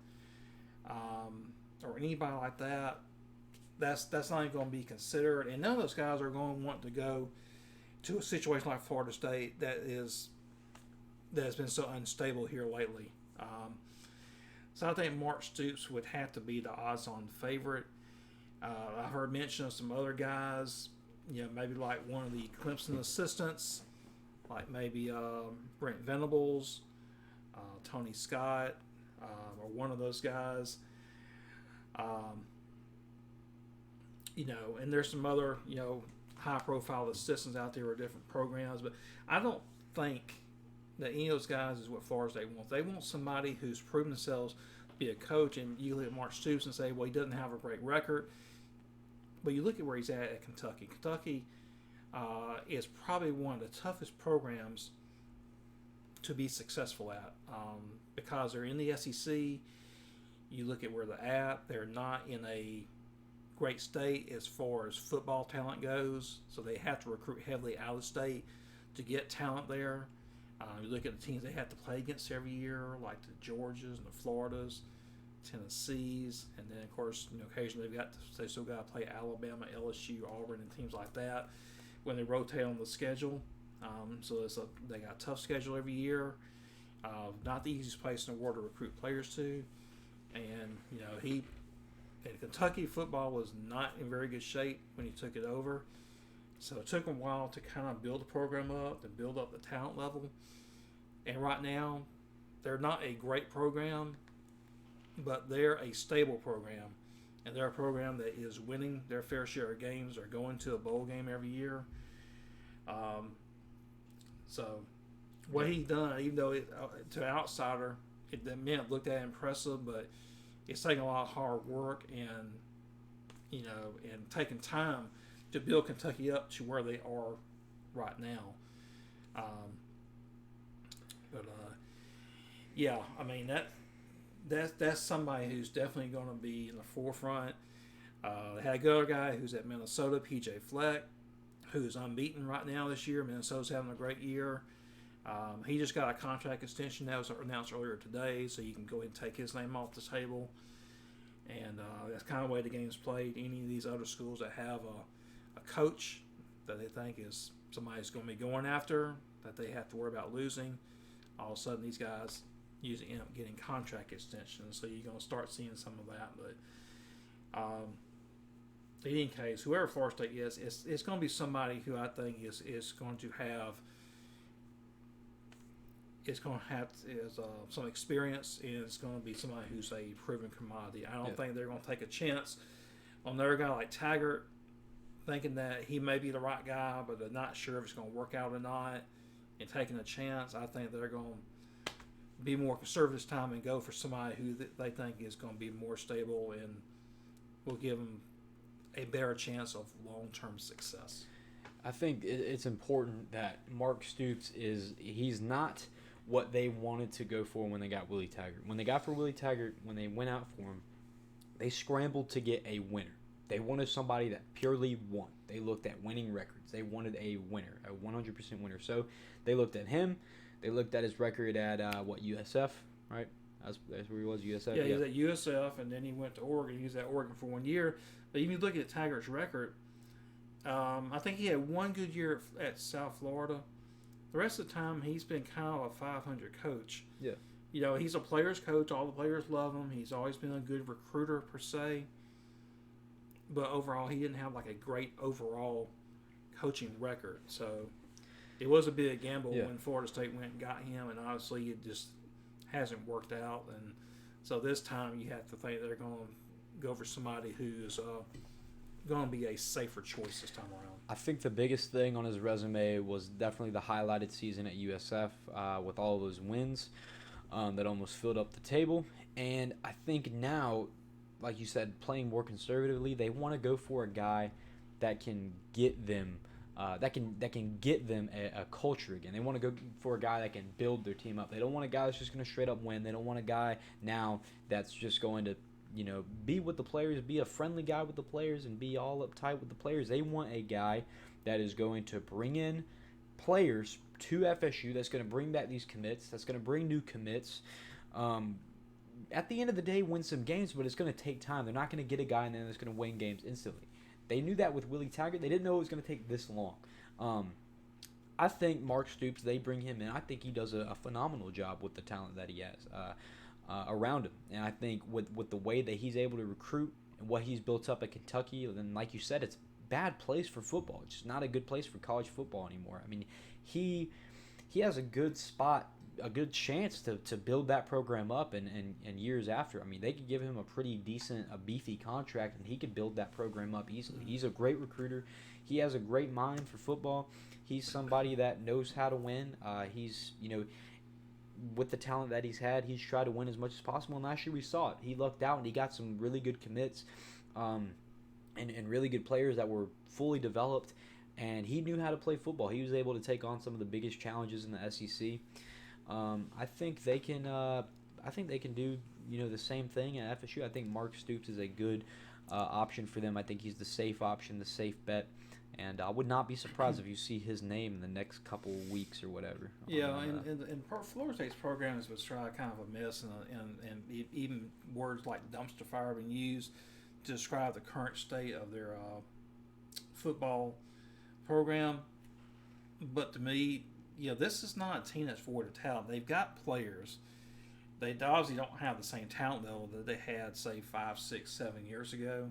or anybody like that, that's not even going to be considered. And none of those guys are going to want to go to a situation like Florida State that has been so unstable here lately. So I think Mark Stoops would have to be the odds-on favorite. I've heard mention of some other guys, maybe like one of the Clemson assistants, like maybe Brent Venables, Tony Scott, or one of those guys. And there's some other, high-profile assistants out there with different programs, but I don't think that any of those guys is what Florida State wants. They want somebody who's proven themselves to be a coach, and you look at Mark Stoops and say, well, he doesn't have a great record, but you look at where he's at Kentucky. Kentucky is probably one of the toughest programs to be successful at because they're in the SEC. You look at where they're at. They're not in a great state as far as football talent goes, so they have to recruit heavily out of state to get talent there. You look at the teams they have to play against every year, like the Georgias and the Floridas, Tennessees, and then of course, occasionally they still got to play Alabama, LSU, Auburn, and teams like that when they rotate on the schedule. So they got a tough schedule every year. Not the easiest place in the world to recruit players to, and Kentucky football was not in very good shape when he took it over. So it took him a while to kind of build the program up and build up the talent level. And right now, they're not a great program, but they're a stable program. And they're a program that is winning their fair share of games or going to a bowl game every year. So what he's done, even though to an outsider, it may have looked at impressive, but it's taking a lot of hard work and taking time to build Kentucky up to where they are right now. That's somebody who's definitely going to be in the forefront. They had a good other guy who's at Minnesota, PJ Fleck, who's unbeaten right now this year. Minnesota's having a great year. He just got a contract extension that was announced earlier today, so you can go ahead and take his name off the table. And that's kind of the way the game's played. Any of these other schools that have a coach that they think is somebody who's going to be going after, that they have to worry about losing, all of a sudden these guys usually end up getting contract extensions. So you're going to start seeing some of that. But in any case, whoever Florida State is, it's going to be somebody who I think is going to have some experience, and it's going to be somebody who's a proven commodity. I don't think they're going to take a chance on their guy like Taggart, thinking that he may be the right guy, but they're not sure if it's going to work out or not, and taking a chance. I think they're going to be more conservative this time and go for somebody who they think is going to be more stable and will give them a better chance of long-term success. I think it's important that Mark Stoops he's not what they wanted to go for when they got Willie Taggart. When they went out for him, they scrambled to get a winner. They wanted somebody that purely won. They looked at winning records. They wanted a winner, a 100% winner. So they looked at him. They looked at his record at, USF, right? That's where he was, USF? Yeah, he was at USF, and then he went to Oregon. He was at Oregon for 1 year. But even look at Taggart's record, I think he had one good year at South Florida. The rest of the time, he's been kind of a 500 coach. Yeah. He's a player's coach. All the players love him. He's always been a good recruiter, per se. But overall, he didn't have like a great overall coaching record. So it was a big gamble when Florida State went and got him, and obviously it just hasn't worked out. And so this time you have to think they're going to go for somebody who's going to be a safer choice this time around. I think the biggest thing on his resume was definitely the highlighted season at USF with all of those wins that almost filled up the table. And I think now, like you said, playing more conservatively, they want to go for a guy that can get them that can get them a culture again. They want to go for a guy that can build their team up. They don't want a guy that's just going to straight up win. They don't want a guy now that's just going to be with the players, be a friendly guy with the players, and be all uptight with the players. They want a guy that is going to bring in players to FSU, that's going to bring back these commits, that's going to bring new commits. At the end of the day, win some games, but it's going to take time. They're not going to get a guy in there that's going to win games instantly. They knew that with Willie Taggart. They didn't know it was going to take this long. I think Mark Stoops, they bring him in. I think he does a phenomenal job with the talent that he has around him. And I think with the way that he's able to recruit and what he's built up at Kentucky, then like you said, it's a bad place for football. It's just not a good place for college football anymore. I mean, he has a good spot, a good chance to build that program up and years after. I mean, they could give him a pretty decent, a beefy contract, and he could build that program up easily. He's a great recruiter. He has a great mind for football. He's somebody that knows how to win. He's, with the talent that he's had, he's tried to win as much as possible, and last year we saw it. He lucked out, and he got some really good commits and really good players that were fully developed, and he knew how to play football. He was able to take on some of the biggest challenges in the SEC. I think they can. I think they can do the same thing at FSU. I think Mark Stoops is a good option for them. I think he's the safe option, the safe bet, and I would not be surprised if you see his name in the next couple of weeks or whatever. Yeah, and Florida State's programs was tried kind of a mess, and even words like dumpster fire being used to describe the current state of their football program. But to me, this is not a team that's void of talent. They've got players. They obviously don't have the same talent level that they had, say, 5, 6, 7 years ago.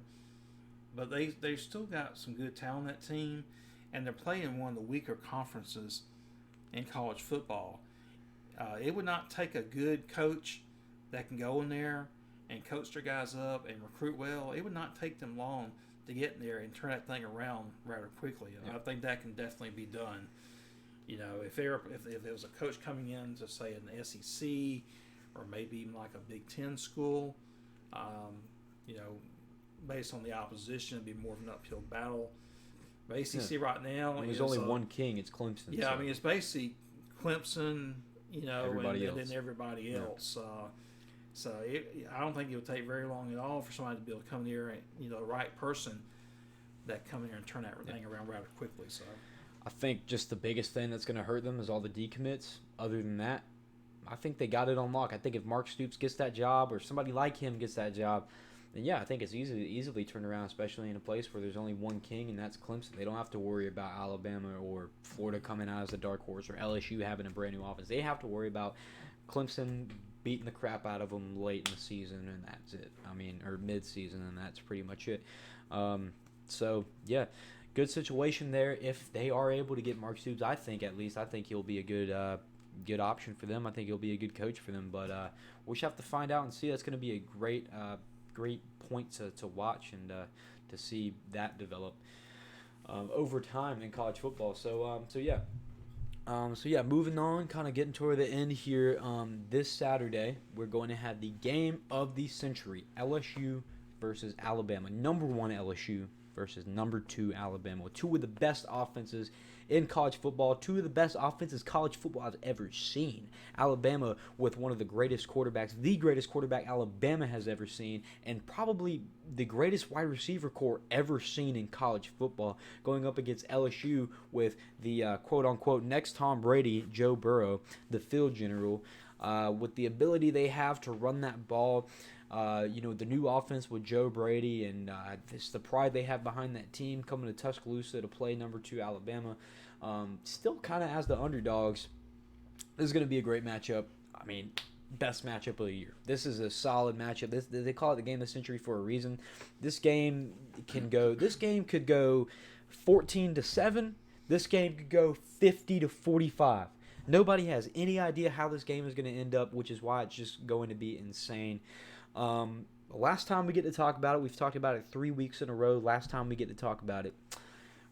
But they've still got some good talent on that team, and they're playing in one of the weaker conferences in college football. It would not take a good coach that can go in there and coach their guys up and recruit well. It would not take them long to get in there and turn that thing around rather quickly. Yeah. I think that can definitely be done. If there was a coach coming in to say an SEC or maybe even like a Big Ten school, based on the opposition, it'd be more of an uphill battle. But ACC right now, there's only one king. It's Clemson. Yeah, so. I mean it's basically Clemson, everybody and then everybody else. So I don't think it would take very long at all for somebody to be able to come here and the right person that come here and turn that thing around rather quickly. So. I think just the biggest thing that's going to hurt them is all the decommits. Other than that, I think they got it on lock. I think if Mark Stoops gets that job or somebody like him gets that job, then I think it's easily turned around, especially in a place where there's only one king, and that's Clemson. They don't have to worry about Alabama or Florida coming out as a dark horse or LSU having a brand new offense. They have to worry about Clemson beating the crap out of them late in the season, and that's it. I mean, or mid-season, and that's pretty much it. Good situation there. If they are able to get Mark Stoops, I think he'll be a good option for them. I think he'll be a good coach for them. But we'll just have to find out and see. That's going to be a great point to watch and to see that develop over time in college football. So moving on, kind of getting toward the end here. This Saturday, we're going to have the game of the century: LSU versus Alabama. Number 1 LSU versus number 2 Alabama. Two of the best offenses in college football. Two of the best offenses college football I've ever seen. Alabama with one of the greatest quarterbacks, the greatest quarterback Alabama has ever seen, and probably the greatest wide receiver core ever seen in college football, going up against LSU with the quote-unquote next Tom Brady, Joe Burrow, the field general, with the ability they have to run that ball. The new offense with Joe Brady and it's the pride they have behind that team coming to Tuscaloosa to play number 2 Alabama. Still kind of as the underdogs. This is going to be a great matchup. I mean, best matchup of the year. This is a solid matchup. They call it the game of the century for a reason. This game could go 14-7. This game could go 50-45. Nobody has any idea how this game is going to end up, which is why it's just going to be insane. last time we get to talk about it, we've talked about it 3 weeks in a row. Last time we get to talk about it.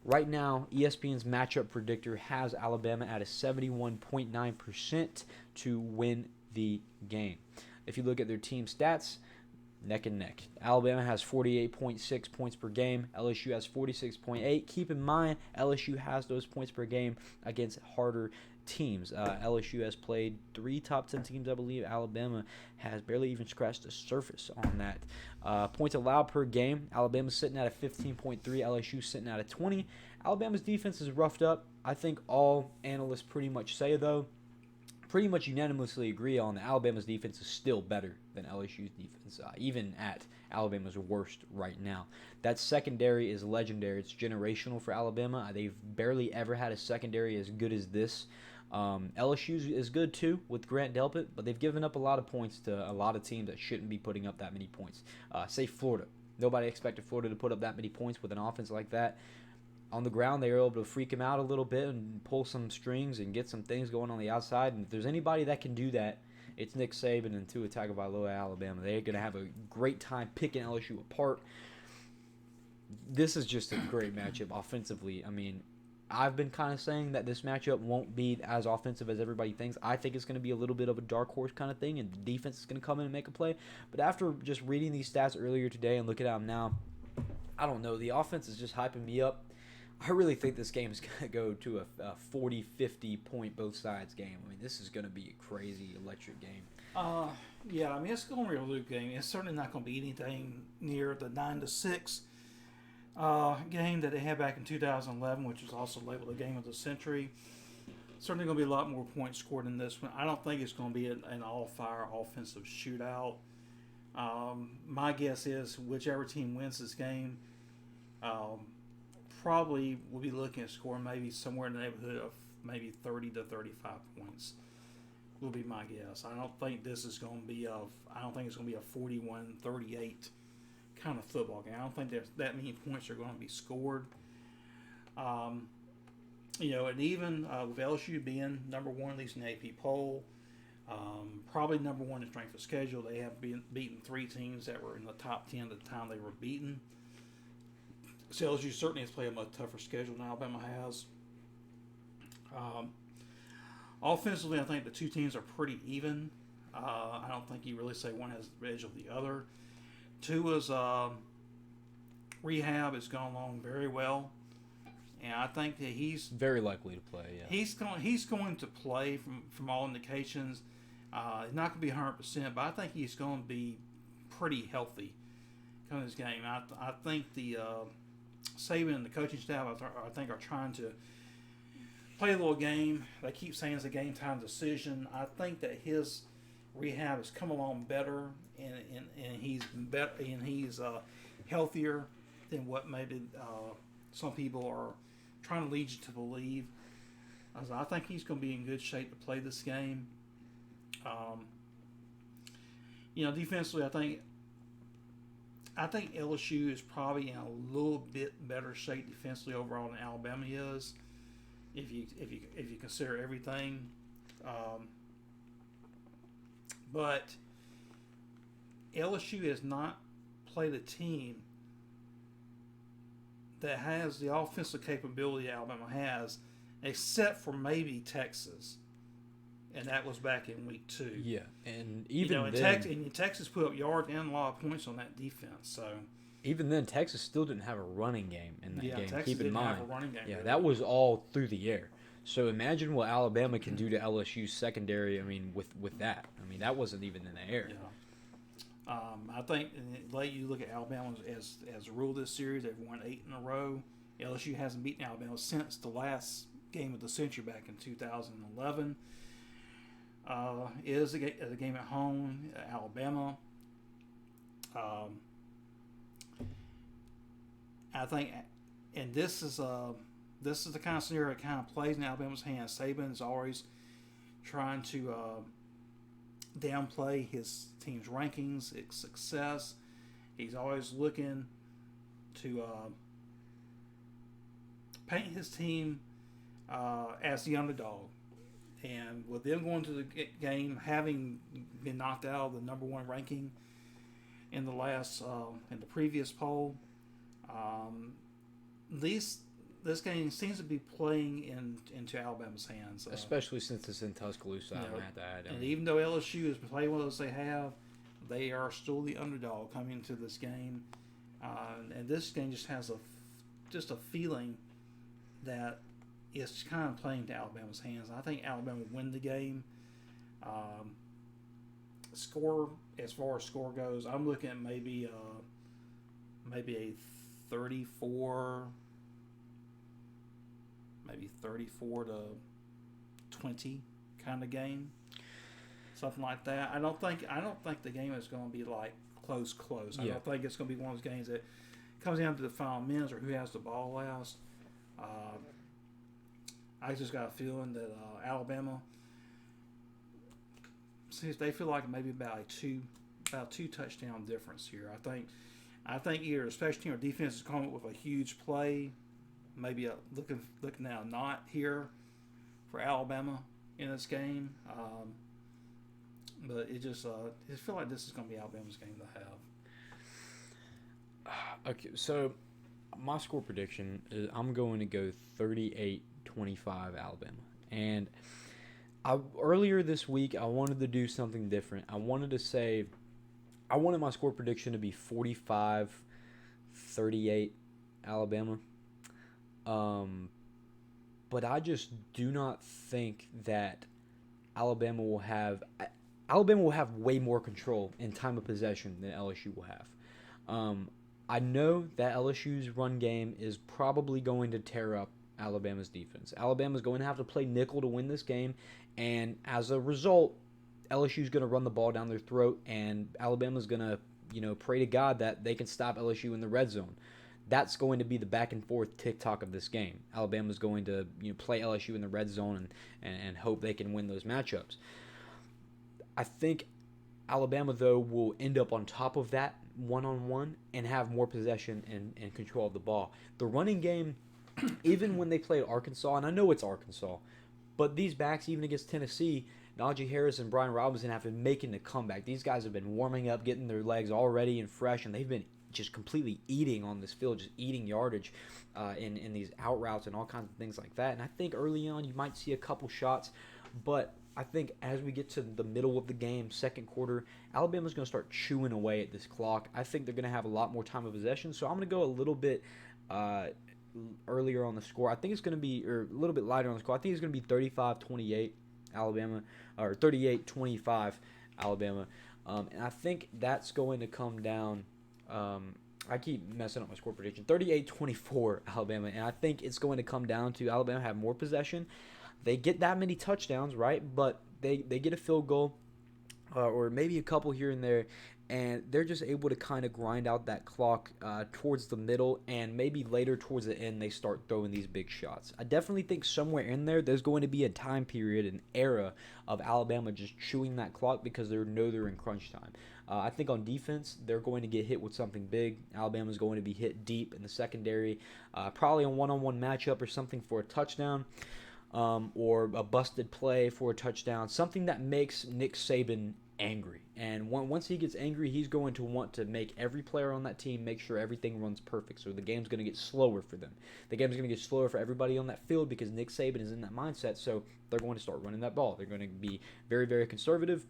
Right now, ESPN's matchup predictor has Alabama at a 71.9% to win the game. If you look at their team stats, neck and neck. Alabama has 48.6 points per game. LSU has 46.8. Keep in mind, LSU has those points per game against harder teams. LSU has played 3 top 10 teams, I believe. Alabama has barely even scratched the surface on that. Points allowed per game. Alabama's sitting at a 15.3. LSU sitting at a 20. Alabama's defense is roughed up. I think all analysts pretty much say, though, pretty much unanimously agree on that Alabama's defense is still better than LSU's defense, even at Alabama's worst right now. That secondary is legendary. It's generational for Alabama. They've barely ever had a secondary as good as this. LSU is good too with Grant Delpit, but they've given up a lot of points to a lot of teams that shouldn't be putting up that many points. Say Florida. Nobody expected Florida to put up that many points with an offense like that. On the ground, they were able to freak him out a little bit and pull some strings and get some things going on the outside. And if there's anybody that can do that, it's Nick Saban and Tua Tagovailoa, Alabama. They're going to have a great time picking LSU apart. This is just a great matchup offensively. I mean, I've been kind of saying that this matchup won't be as offensive as everybody thinks. I think it's going to be a little bit of a dark horse kind of thing, and the defense is going to come in and make a play. But after just reading these stats earlier today and looking at them now, I don't know. The offense is just hyping me up. I really think this game is going to go to a 40-50 point both sides game. I mean, this is going to be a crazy, electric game. Yeah, I mean, it's going to be a Luke game. It's certainly not going to be anything near the 9-6 game that they had back in 2011, which was also labeled the game of the century. Certainly going to be a lot more points scored in this one. I don't think it's going to be an all-fire offensive shootout. My guess is whichever team wins this game probably will be looking at scoring maybe somewhere in the neighborhood of maybe 30 to 35 points. Will be my guess. I don't think this is going to be I don't think it's going to be a 41-38 kind of football game. I don't think that many points are going to be scored. And even with LSU being number one, at least in the AP poll, probably number one in strength of schedule, they have beaten 3 teams that were in the top 10 at the time they were beaten. So LSU certainly has played a much tougher schedule than Alabama has. Offensively, I think the 2 teams are pretty even. I don't think you really say one has the edge of the other. Tua's rehab has gone along very well, and I think that he's very likely to play. Yeah, he's going to play from all indications. He's not going to be 100%, but I think he's going to be pretty healthy coming this game. I think the Saban and the coaching staff, I think, are trying to play a little game. They keep saying it's a game time decision. I think that his rehab has come along better, and he's better, and he's healthier than what maybe some people are trying to lead you to believe. I think he's going to be in good shape to play this game. Defensively, I think LSU is probably in a little bit better shape defensively overall than Alabama is, if you consider everything. But LSU has not played a team that has the offensive capability Alabama has, except for maybe Texas. And that was back in week 2. Yeah, and even then, Texas put up yards and a lot of points on that defense. So even then, Texas still didn't have a running game in that game. Texas Keep in mind, have a running game. Yeah, that was all through the air. So imagine what Alabama can do to LSU's secondary. I mean, with that, I mean that wasn't even in the air. Yeah. I think late you look at Alabama as ruled this series. They've won 8 in a row. LSU hasn't beaten Alabama since the last game of the century back in 2011. Is a game at home, Alabama. I think, and this is the kind of scenario that kind of plays in Alabama's hands. Saban is always trying to downplay his team's rankings, its success. He's always looking to paint his team as the underdog. And with them going to the game, having been knocked out of the number 1 ranking, in the previous poll. Um, these this game seems to be playing into Alabama's hands, especially since it's in Tuscaloosa. you I'm know, gonna have to add. and even though LSU is playing well as they have, they are still the underdog coming into this game, and this game just has a feeling that it's kind of playing to Alabama's hands. I think Alabama will win the game. Um, Score, as far as score goes, I'm looking at maybe a 34, maybe 34 to 20 kind of game, something like that. I don't think the game is going to be like close. I don't think it's going to be one of those games that comes down to the final minutes or who has the ball last. I just got a feeling that Alabama, see if they feel like maybe about two touchdown difference here. I think either a special team or defense is coming up with a huge play, maybe looking at a knot here for Alabama in this game. But it just I feel like this is going to be Alabama's game to have. Okay, so my score prediction is I'm going to go 38-25 Alabama. And earlier this week, I wanted to do something different. I wanted my score prediction to be 45-38 Alabama. But I just do not think that Alabama will have way more control in time of possession than LSU will have. I know that LSU's run game is probably going to tear up Alabama's defense. Alabama's going to have to play nickel to win this game, and as a result, LSU's going to run the ball down their throat, and Alabama's going to, pray to God that they can stop LSU in the red zone. That's going to be the back and forth tick-tock of this game. Alabama's going to play LSU in the red zone and hope they can win those matchups. I think Alabama, though, will end up on top of that one-on-one and have more possession and control of the ball. The running game, even when they played Arkansas, and I know it's Arkansas, but these backs, even against Tennessee, Najee Harris and Brian Robinson have been making the comeback. These guys have been warming up, getting their legs all ready and fresh, and they've been just completely eating on this field, just eating yardage in these out routes and all kinds of things like that. And I think early on you might see a couple shots, but I think as we get to the middle of the game, second quarter, Alabama's going to start chewing away at this clock. I think they're going to have a lot more time of possession, so I'm going to go a little bit earlier on the score. I think it's going to be a little bit lighter on the score. I think it's going to be 35-28 Alabama, or 38-25 Alabama. And I think that's going to come down. I keep messing up my score prediction. 38-24 Alabama, and I think it's going to come down to Alabama have more possession. They get that many touchdowns, right? But they get a field goal or maybe a couple here and there, and they're just able to kind of grind out that clock towards the middle, and maybe later towards the end they start throwing these big shots. I definitely think somewhere in there's going to be a time period, an era of Alabama just chewing that clock because they know they're in crunch time. I think on defense, they're going to get hit with something big. Alabama's going to be hit deep in the secondary, probably a one-on-one matchup or something for a touchdown. Or a busted play for a touchdown, something that makes Nick Saban angry. And once he gets angry, he's going to want to make every player on that team make sure everything runs perfect. So the game's going to get slower for them. The game's going to get slower for everybody on that field because Nick Saban is in that mindset. So they're going to start running that ball. They're going to be very, very conservative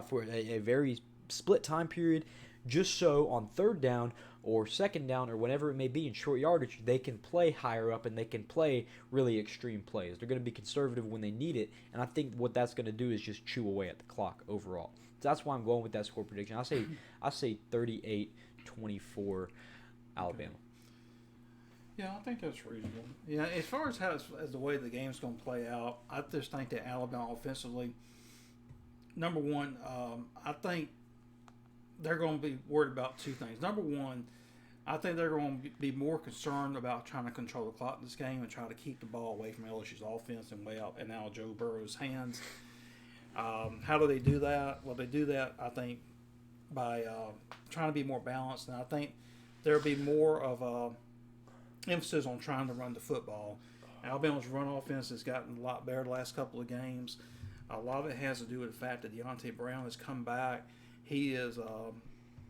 for a very split time period, just so on third down or second down or whatever it may be in short yardage, they can play higher up and they can play really extreme plays. They're going to be conservative when they need it, and I think what that's going to do is just chew away at the clock overall. So that's why I'm going with that score prediction. I say 38-24 Alabama. Yeah, I think that's reasonable. Yeah, as far as as the way the game's going to play out, I just think that Alabama offensively, number one, I think they're going to be worried about two things. Number one, I think they're going to be more concerned about trying to control the clock in this game and try to keep the ball away from LSU's offense and way out and now Joe Burrow's hands. How do they do that? Well, they do that, I think, by trying to be more balanced. And I think there'll be more of emphasis on trying to run the football. Alabama's run offense has gotten a lot better the last couple of games. A lot of it has to do with the fact that Deontay Brown has come back. He is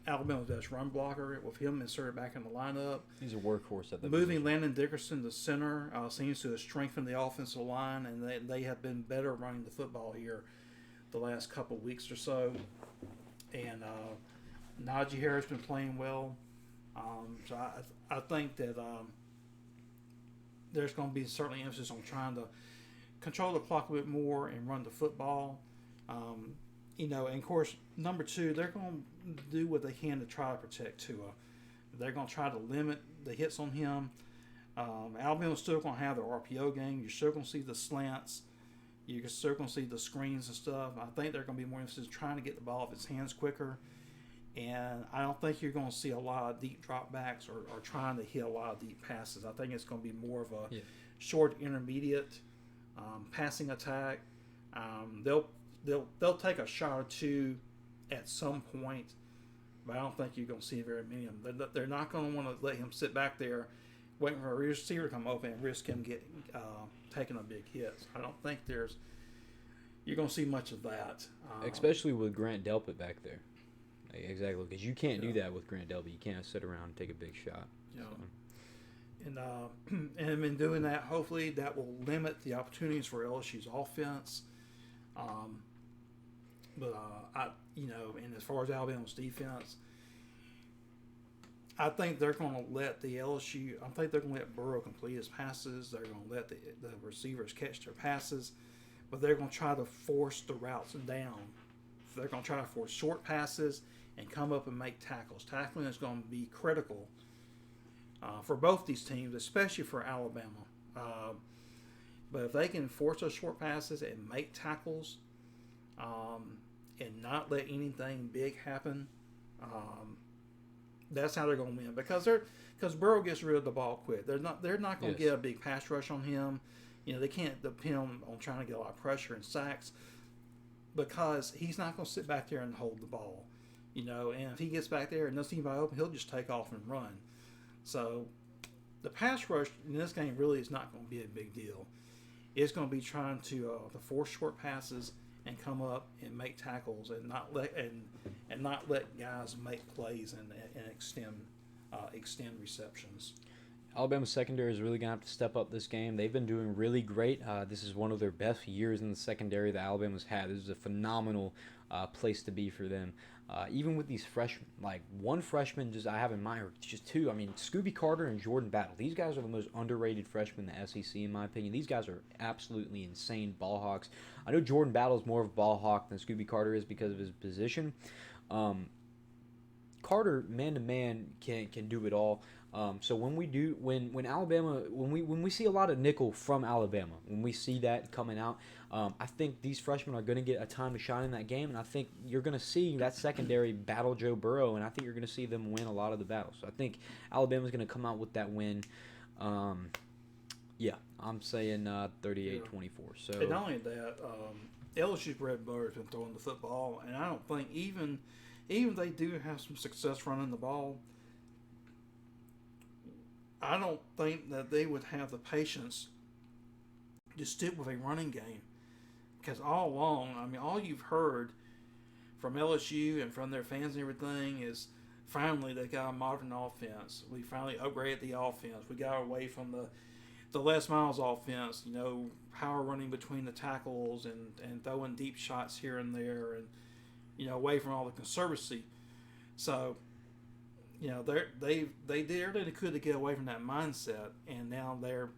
Alabama's best run blocker with him inserted back in the lineup. He's a workhorse at the Moving position. Landon Dickerson to center seems to have strengthened the offensive line, and they have been better running the football here the last couple weeks or so. And Najee Harris been playing well. So I think that there's going to be certainly emphasis on trying to control the clock a bit more and run the football. And of course, number two, they're going to do what they can to try to protect Tua. They're going to try to limit the hits on him. Alabama's still going to have their RPO game. You're still going to see the slants. You're still going to see the screens and stuff. I think they're going to be more emphasis trying to get the ball off his hands quicker. And I don't think you're going to see a lot of deep dropbacks or trying to hit a lot of deep passes. I think it's going to be more of a short, intermediate passing attack. They'll take a shot or two at some point, but I don't think you're going to see very many of them. They're not going to want to let him sit back there waiting for a receiver to come open and risk him taking a big hit. I don't think you're going to see much of that. Especially with Grant Delpit back there. Exactly, because you can't do that with Grant Delpit. You can't sit around and take a big shot. Yeah. So. And in doing that, hopefully that will limit the opportunities for LSU's offense. And as far as Alabama's defense, I think they're going to let I think they're going to let Burrow complete his passes. They're going to let the receivers catch their passes, but they're going to try to force the routes down. They're going to try to force short passes and come up and make tackles. Tackling is going to be critical for both these teams, especially for Alabama. But if they can force those short passes and make tackles and not let anything big happen, that's how they're going to win. Because Burrow gets rid of the ball quick. They're not going to get a big pass rush on him. They can't depend on trying to get a lot of pressure and sacks because he's not going to sit back there and hold the ball. And if he gets back there and doesn't see anybody open, he'll just take off and run. So the pass rush in this game really is not going to be a big deal. It's going to be trying to force short passes and come up and make tackles and not let guys make plays and extend receptions. Alabama's secondary is really going to have to step up this game. They've been doing really great. This is one of their best years in the secondary that Alabama's had. This is a phenomenal place to be for them. Even with these freshmen, like one freshman I have in mind, or just two. I mean, Scooby Carter and Jordan Battle. These guys are the most underrated freshmen in the SEC, in my opinion. These guys are absolutely insane ball hawks. I know Jordan Battle is more of a ball hawk than Scooby Carter is because of his position. Carter, man to man, can do it all. So when we see a lot of nickel from Alabama, when we see that coming out, I think these freshmen are going to get a time to shine in that game, and I think you're going to see that secondary battle Joe Burrow, and I think you're going to see them win a lot of the battles. So I think Alabama's going to come out with that win. I'm saying 38-24. So and not only that, LSU's bread and butter has been throwing the football, and I don't think even if they do have some success running the ball, I don't think that they would have the patience to stick with a running game. Because all along, all you've heard from LSU and from their fans and everything is finally they got a modern offense. We finally upgraded the offense. We got away from the Les Miles offense, power running between the tackles and throwing deep shots here and there and, away from all the conservacy. So, they did everything they could to get away from that mindset, and now they're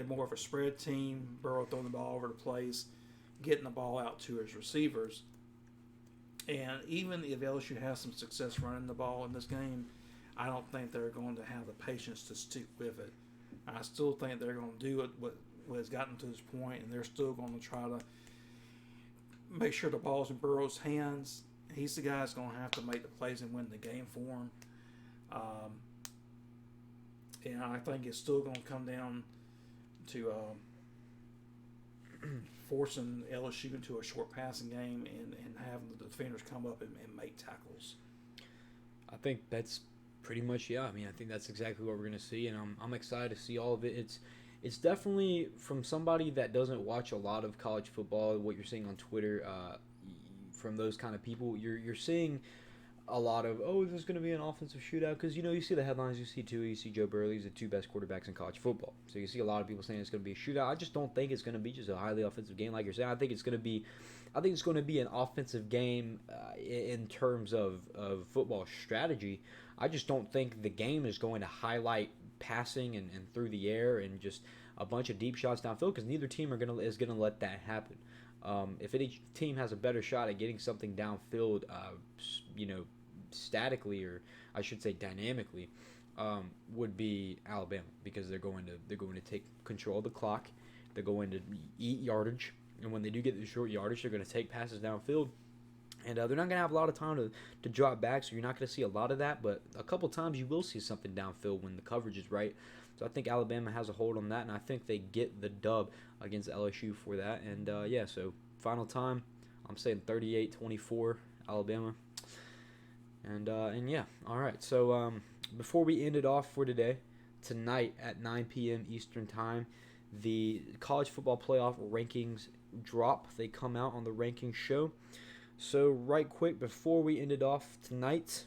more of a spread team. Burrow throwing the ball all over the place, getting the ball out to his receivers. And even if LSU has some success running the ball in this game, I don't think they're going to have the patience to stick with it. I still think they're going to do it what has gotten to this point, and they're still going to try to make sure the ball's in Burrow's hands. He's the guy that's going to have to make the plays and win the game for him. And I think it's still going to come down to forcing LSU into a short passing game and having the defenders come up and make tackles. I think that's pretty much, I think that's exactly what we're going to see, and I'm excited to see all of it. It's definitely, from somebody that doesn't watch a lot of college football, what you're seeing on Twitter, from those kind of people, you're seeing a lot of, oh, this is going to be an offensive shootout because you see the headlines, you see Joe Burley's the two best quarterbacks in college football, so you see a lot of people saying it's going to be a shootout. I just don't think it's going to be just a highly offensive game like you're saying. I think it's going to be an offensive game in terms of football strategy. I just don't think the game is going to highlight passing and through the air and just a bunch of deep shots downfield because neither team is gonna let that happen. If any team has a better shot at getting something downfield, statically, or I should say dynamically, would be Alabama because they're going to take control of the clock. They're going to eat yardage, and when they do get the short yardage, they're going to take passes downfield. And they're not going to have a lot of time to drop back, so you're not going to see a lot of that. But a couple times you will see something downfield when the coverage is right. So I think Alabama has a hold on that, and I think they get the dub against LSU for that. And, so final time, I'm saying 38-24, Alabama. And all right. So before we end it off for today, tonight at 9 p.m. Eastern Time, the college football playoff rankings drop. They come out on the rankings show. So right quick, before we end it off tonight,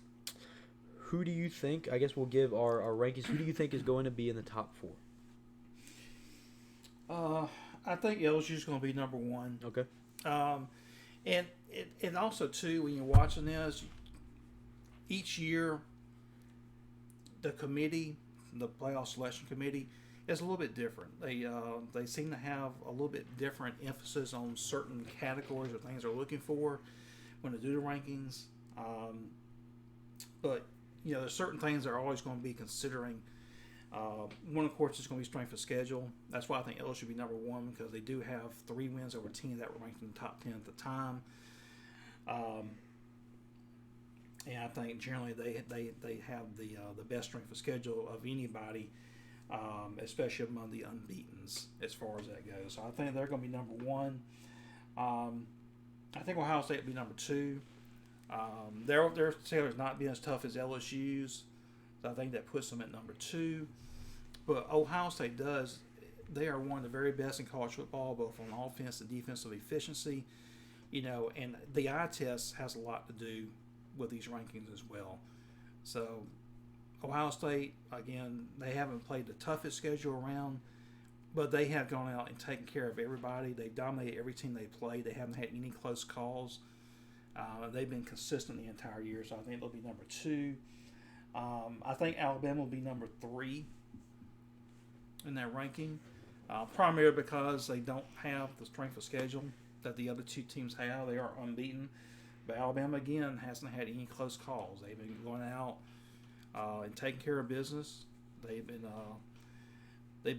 who do you think, I guess we'll give our rankings, who do you think is going to be in the top four? I think LSU's going to be number one. Okay. And also, too, when you're watching this, each year, the playoff selection committee, is a little bit different. They seem to have a little bit different emphasis on certain categories or things they're looking for when they do the rankings. But there's certain things they're always going to be considering. One, of course, is going to be strength of schedule. That's why I think LSU should be number one because they do have 3 wins over teams that were ranked in the top 10 at the time. And I think generally they have the best strength of schedule of anybody, especially among the unbeatens as far as that goes. So I think they're going to be number one. I think Ohio State will be number 2. Their schedule not being as tough as LSU's, so I think that puts them at number 2. But Ohio State they are one of the very best in college football, both on offense and defensive efficiency. And the eye test has a lot to do with these rankings as well. So Ohio State, again, they haven't played the toughest schedule around, but they have gone out and taken care of everybody. They've dominated every team they played. They haven't had any close calls. They've been consistent the entire year, so I think they'll be number 2. I think Alabama will be number 3 in that ranking, primarily because they don't have the strength of schedule that the other 2 teams have. They are unbeaten. But Alabama, again, hasn't had any close calls. They've been going out and taking care of business. They've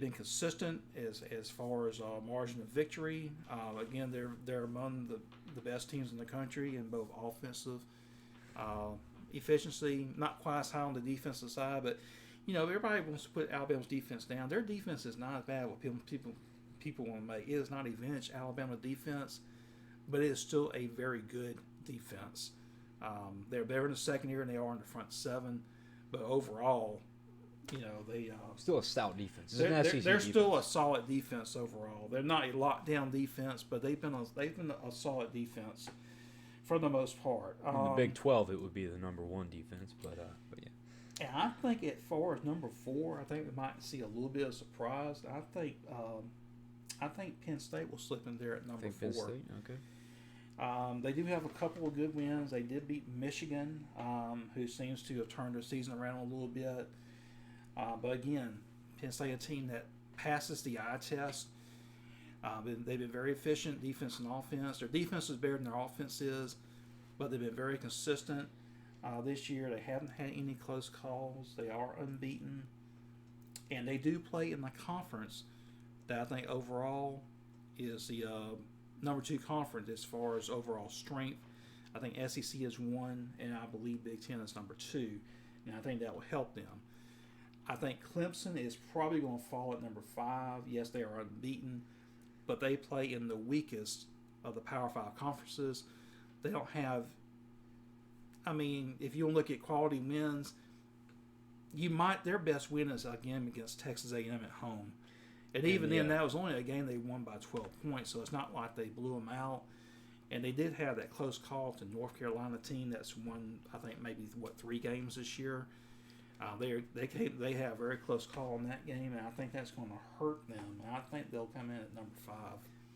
been consistent as far as margin of victory. Again, they're among the best teams in the country in both offensive efficiency. Not quite as high on the defensive side, but everybody wants to put Alabama's defense down. Their defense is not as bad as what people want to make. It is not a vintage Alabama defense, but it is still a very good defense. They're better in the secondary than they are in the front 7, but overall, they still a stout defense. They're still a solid defense overall. They're not a lockdown defense, but they've been a solid defense for the most part. In the Big 12, it would be the number 1 defense, but yeah. And I think as far as number 4, I think we might see a little bit of surprise. I think Penn State will slip in there at number 4. Penn State? Okay. They do have a couple of good wins. They did beat Michigan, who seems to have turned their season around a little bit. But again, Penn State, a team that passes the eye test. They've been very efficient, defense and offense. Their defense is better than their offense is, but they've been very consistent. This year, they haven't had any close calls. They are unbeaten. And they do play in the conference that I think overall is the number 2 conference as far as overall strength. I think SEC is 1, and I believe Big Ten is number 2, and I think that will help them. I think Clemson is probably going to fall at number 5. Yes, they are unbeaten, but they play in the weakest of the Power 5 conferences. They don't have, if you look at quality wins, their best win is again against Texas A&M at home. And even then, that was only a game they won by 12 points, so it's not like they blew them out. And they did have that close call to North Carolina team that's won, I think, maybe, 3 games this year. They have a very close call in that game, and I think that's going to hurt them. And I think they'll come in at number 5.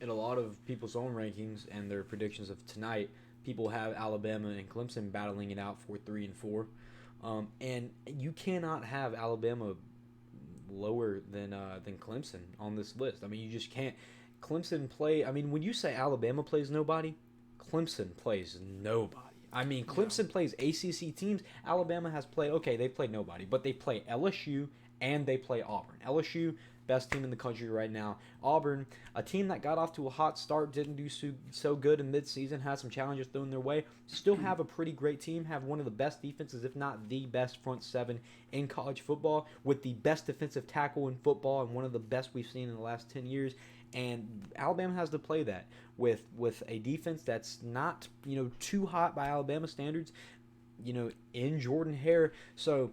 In a lot of people's own rankings and their predictions of tonight, people have Alabama and Clemson battling it out for 3 and 4. And you cannot have Alabama lower than Clemson on this list. I mean, you just can't. Clemson play. I mean, when you say Alabama plays nobody, Clemson plays nobody. I mean, Clemson plays ACC teams. Alabama has played. Okay, they played nobody, but they play LSU and they play Auburn. LSU, best team in the country right now. Auburn, a team that got off to a hot start, didn't do so good in midseason, had some challenges thrown their way, still have a pretty great team, have one of the best defenses, if not the best front seven in college football, with the best defensive tackle in football and one of the best we've seen in the last 10 years. And Alabama has to play that with a defense that's not, too hot by Alabama standards, in Jordan Hare. So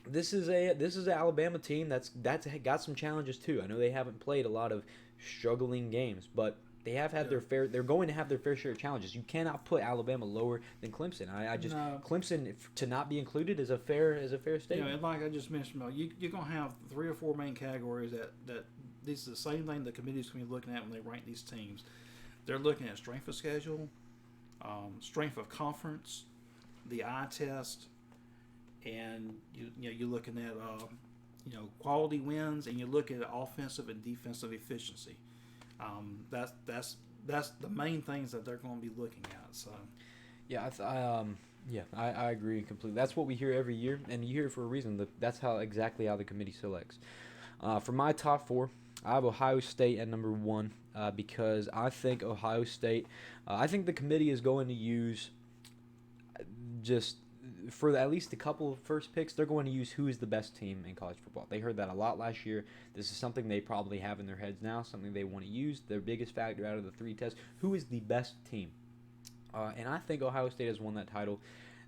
this is an Alabama team that's got some challenges too. I know they haven't played a lot of struggling games, but they have had their fair. They're going to have their fair share of challenges. You cannot put Alabama lower than Clemson. Clemson to not be included is a fair statement. And like I just mentioned, you're going to have 3 or 4 main categories that this is the same thing the committee's going to be looking at when they rank these teams. They're looking at strength of schedule, strength of conference, the eye test, and you're looking at quality wins, and you look at offensive and defensive efficiency. That's the main things that they're going to be looking at. So, I agree completely. That's what we hear every year, and you hear it for a reason. That's exactly how the committee selects. For my top 4, I have Ohio State at number 1 because I think Ohio State. I think the committee is going to use just for at least a couple of first picks. They're going to use who is the best team in college football. They heard that a lot last year. This is something they probably have in their heads now. Something they want to use. Their biggest factor out of the 3 tests: who is the best team? And I think Ohio State has won that title.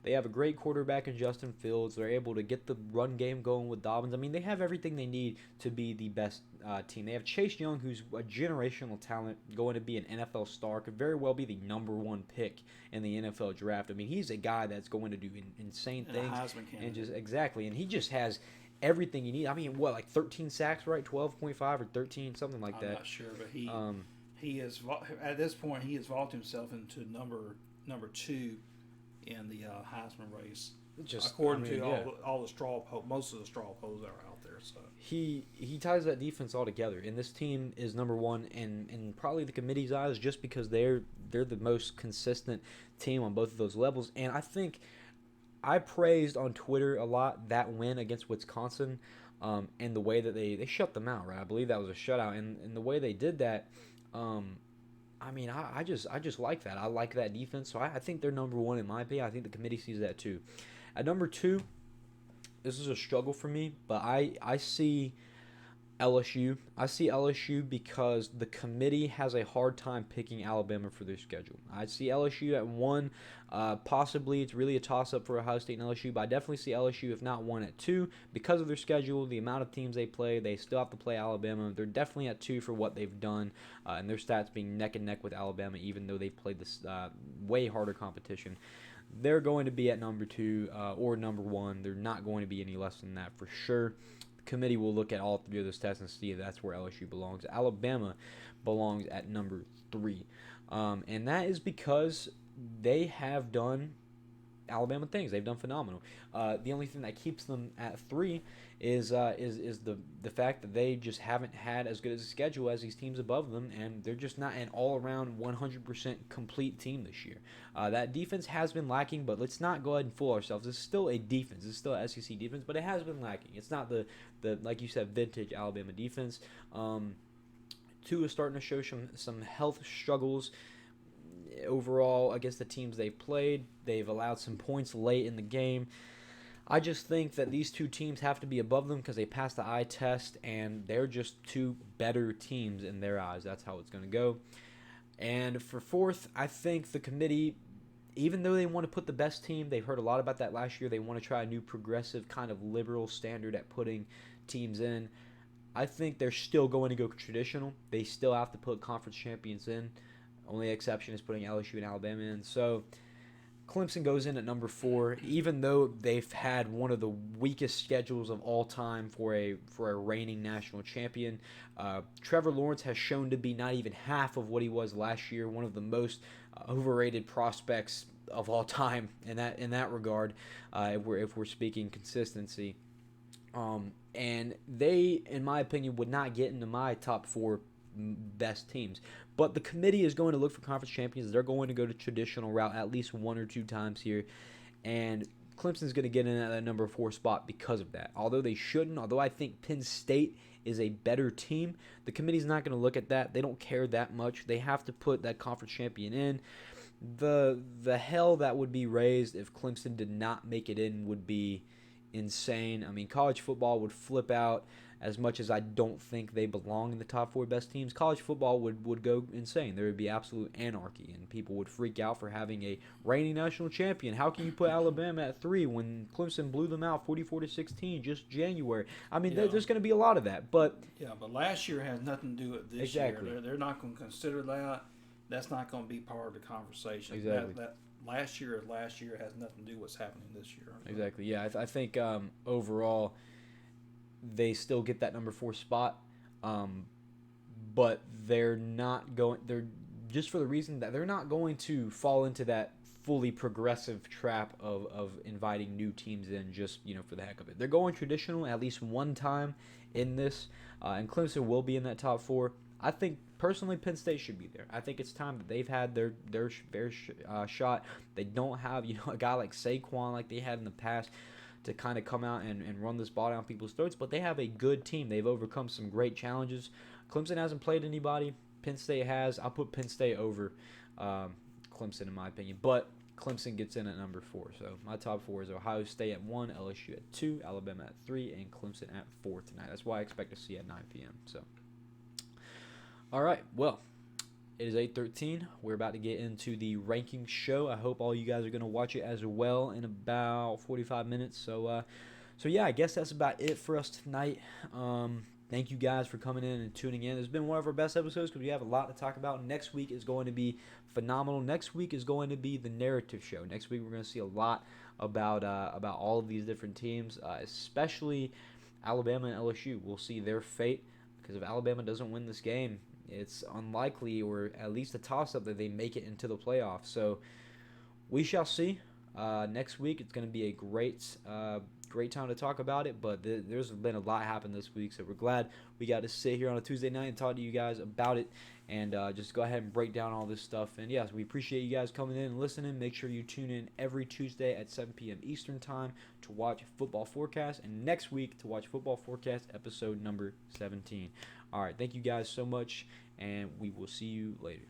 They have a great quarterback in Justin Fields. They're able to get the run game going with Dobbins. I mean, they have everything they need to be the best team. They have Chase Young, who's a generational talent, going to be an NFL star, could very well be the number 1 pick in the NFL draft. I mean, he's a guy that's going to do insane things. And he just has everything you need. I mean, like 13 sacks, right? 12.5 or 13, something like that. I'm not sure, but he is at this point he has vaulted himself into number 2 in the Heisman race, according to all the straw polls, most of the straw polls that are out there. So he ties that defense all together, and this team is number 1 in probably the committee's eyes, just because they're the most consistent team on both of those levels. And I think I praised on Twitter a lot that win against Wisconsin, and the way that they shut them out. Right, I believe that was a shutout, and the way they did that. I mean, I just like that. I like that defense, so I think they're number 1 in my opinion. I think the committee sees that too. At number 2, this is a struggle for me, but I see LSU. I see LSU because the committee has a hard time picking Alabama for their schedule. I see LSU at 1. Possibly it's really a toss-up for Ohio State and LSU, but I definitely see LSU, if not 1, at 2. Because of their schedule, the amount of teams they play, they still have to play Alabama. They're definitely at 2 for what they've done, and their stats being neck and neck with Alabama, even though they've played this way harder competition. They're going to be at number 2 or number 1. They're not going to be any less than that for sure. Committee will look at all 3 of those tests and see if that's where LSU belongs. Alabama belongs at number 3, and that is because they have done Alabama things. They've done phenomenal. The only thing that keeps them at 3 is the fact that they just haven't had as good as a schedule as these teams above them, and they're just not an all-around 100% complete team this year. That defense has been lacking, but let's not go ahead and fool ourselves. It's still a defense. It's still an SEC defense, but it has been lacking. It's not the like you said, vintage Alabama defense. 2 is starting to show some health struggles overall against the teams they've played. They've allowed some points late in the game. I just think that these 2 teams have to be above them because they passed the eye test, and they're just 2 better teams in their eyes. That's how it's going to go. And for 4th, I think the committee, even though they want to put the best team, they've heard a lot about that last year. They want to try a new progressive kind of liberal standard at putting teams in. I think they're still going to go traditional. They still have to put conference champions in. Only exception is putting LSU and Alabama in. So Clemson goes in at number 4, even though they've had one of the weakest schedules of all time for a reigning national champion. Trevor Lawrence has shown to be not even half of what he was last year. One of the most overrated prospects of all time in that regard. If we're speaking consistency, and they, in my opinion, would not get into my top 4 best teams. But the committee is going to look for conference champions. They're going to go to traditional route at least 1 or 2 times here. And Clemson's going to get in at that number 4 spot because of that. Although they shouldn't, although I think Penn State is a better team, the committee's not going to look at that. They don't care that much. They have to put that conference champion in. The hell that would be raised if Clemson did not make it in would be insane. I mean, college football would flip out. As much as I don't think they belong in the top 4 best teams, college football would go insane. There would be absolute anarchy, and people would freak out for having a reigning national champion. How can you put Alabama at 3 when Clemson blew them out 44-16 just January? I mean, there's going to be a lot of that. But last year has nothing to do with this year. They're not going to consider that. That's not going to be part of the conversation. Exactly. That last year has nothing to do with what's happening this year. Exactly. Yeah, I think overall they still get that number 4 spot, but they're not going. They're just for the reason that they're not going to fall into that fully progressive trap of inviting new teams in just for the heck of it. They're going traditional at least one time in this, and Clemson will be in that top 4. I think personally Penn State should be there. I think it's time that they've had their fair shot. They don't have a guy like Saquon like they had in the past to kind of come out and run this ball down people's throats, but they have a good team. They've overcome some great challenges. Clemson hasn't played anybody. Penn State has. I'll put Penn State over Clemson in my opinion, but Clemson gets in at number 4. So my top 4 is Ohio State at 1, LSU at 2, Alabama at 3, and Clemson at 4 tonight. That's why I expect to see at 9 p.m. So, all right, well, it is 8:13. We're about to get into the rankings show. I hope all you guys are going to watch it as well in about 45 minutes. So yeah, I guess that's about it for us tonight. Thank you guys for coming in and tuning in. It's been one of our best episodes because we have a lot to talk about. Next week is going to be phenomenal. Next week is going to be the narrative show. Next week we're going to see a lot about all of these different teams, especially Alabama and LSU. We'll see their fate because if Alabama doesn't win this game, it's unlikely, or at least a toss-up, that they make it into the playoffs. So we shall see. Next week it's going to be a great time to talk about it, but there's been a lot happen this week, so we're glad we got to sit here on a Tuesday night and talk to you guys about it and just go ahead and break down all this stuff. And yes, we appreciate you guys coming in and listening. Make sure you tune in every Tuesday at 7 p.m. Eastern Time to watch Football Forecast, and next week to watch Football Forecast episode number 17. All right, thank you guys so much, and we will see you later.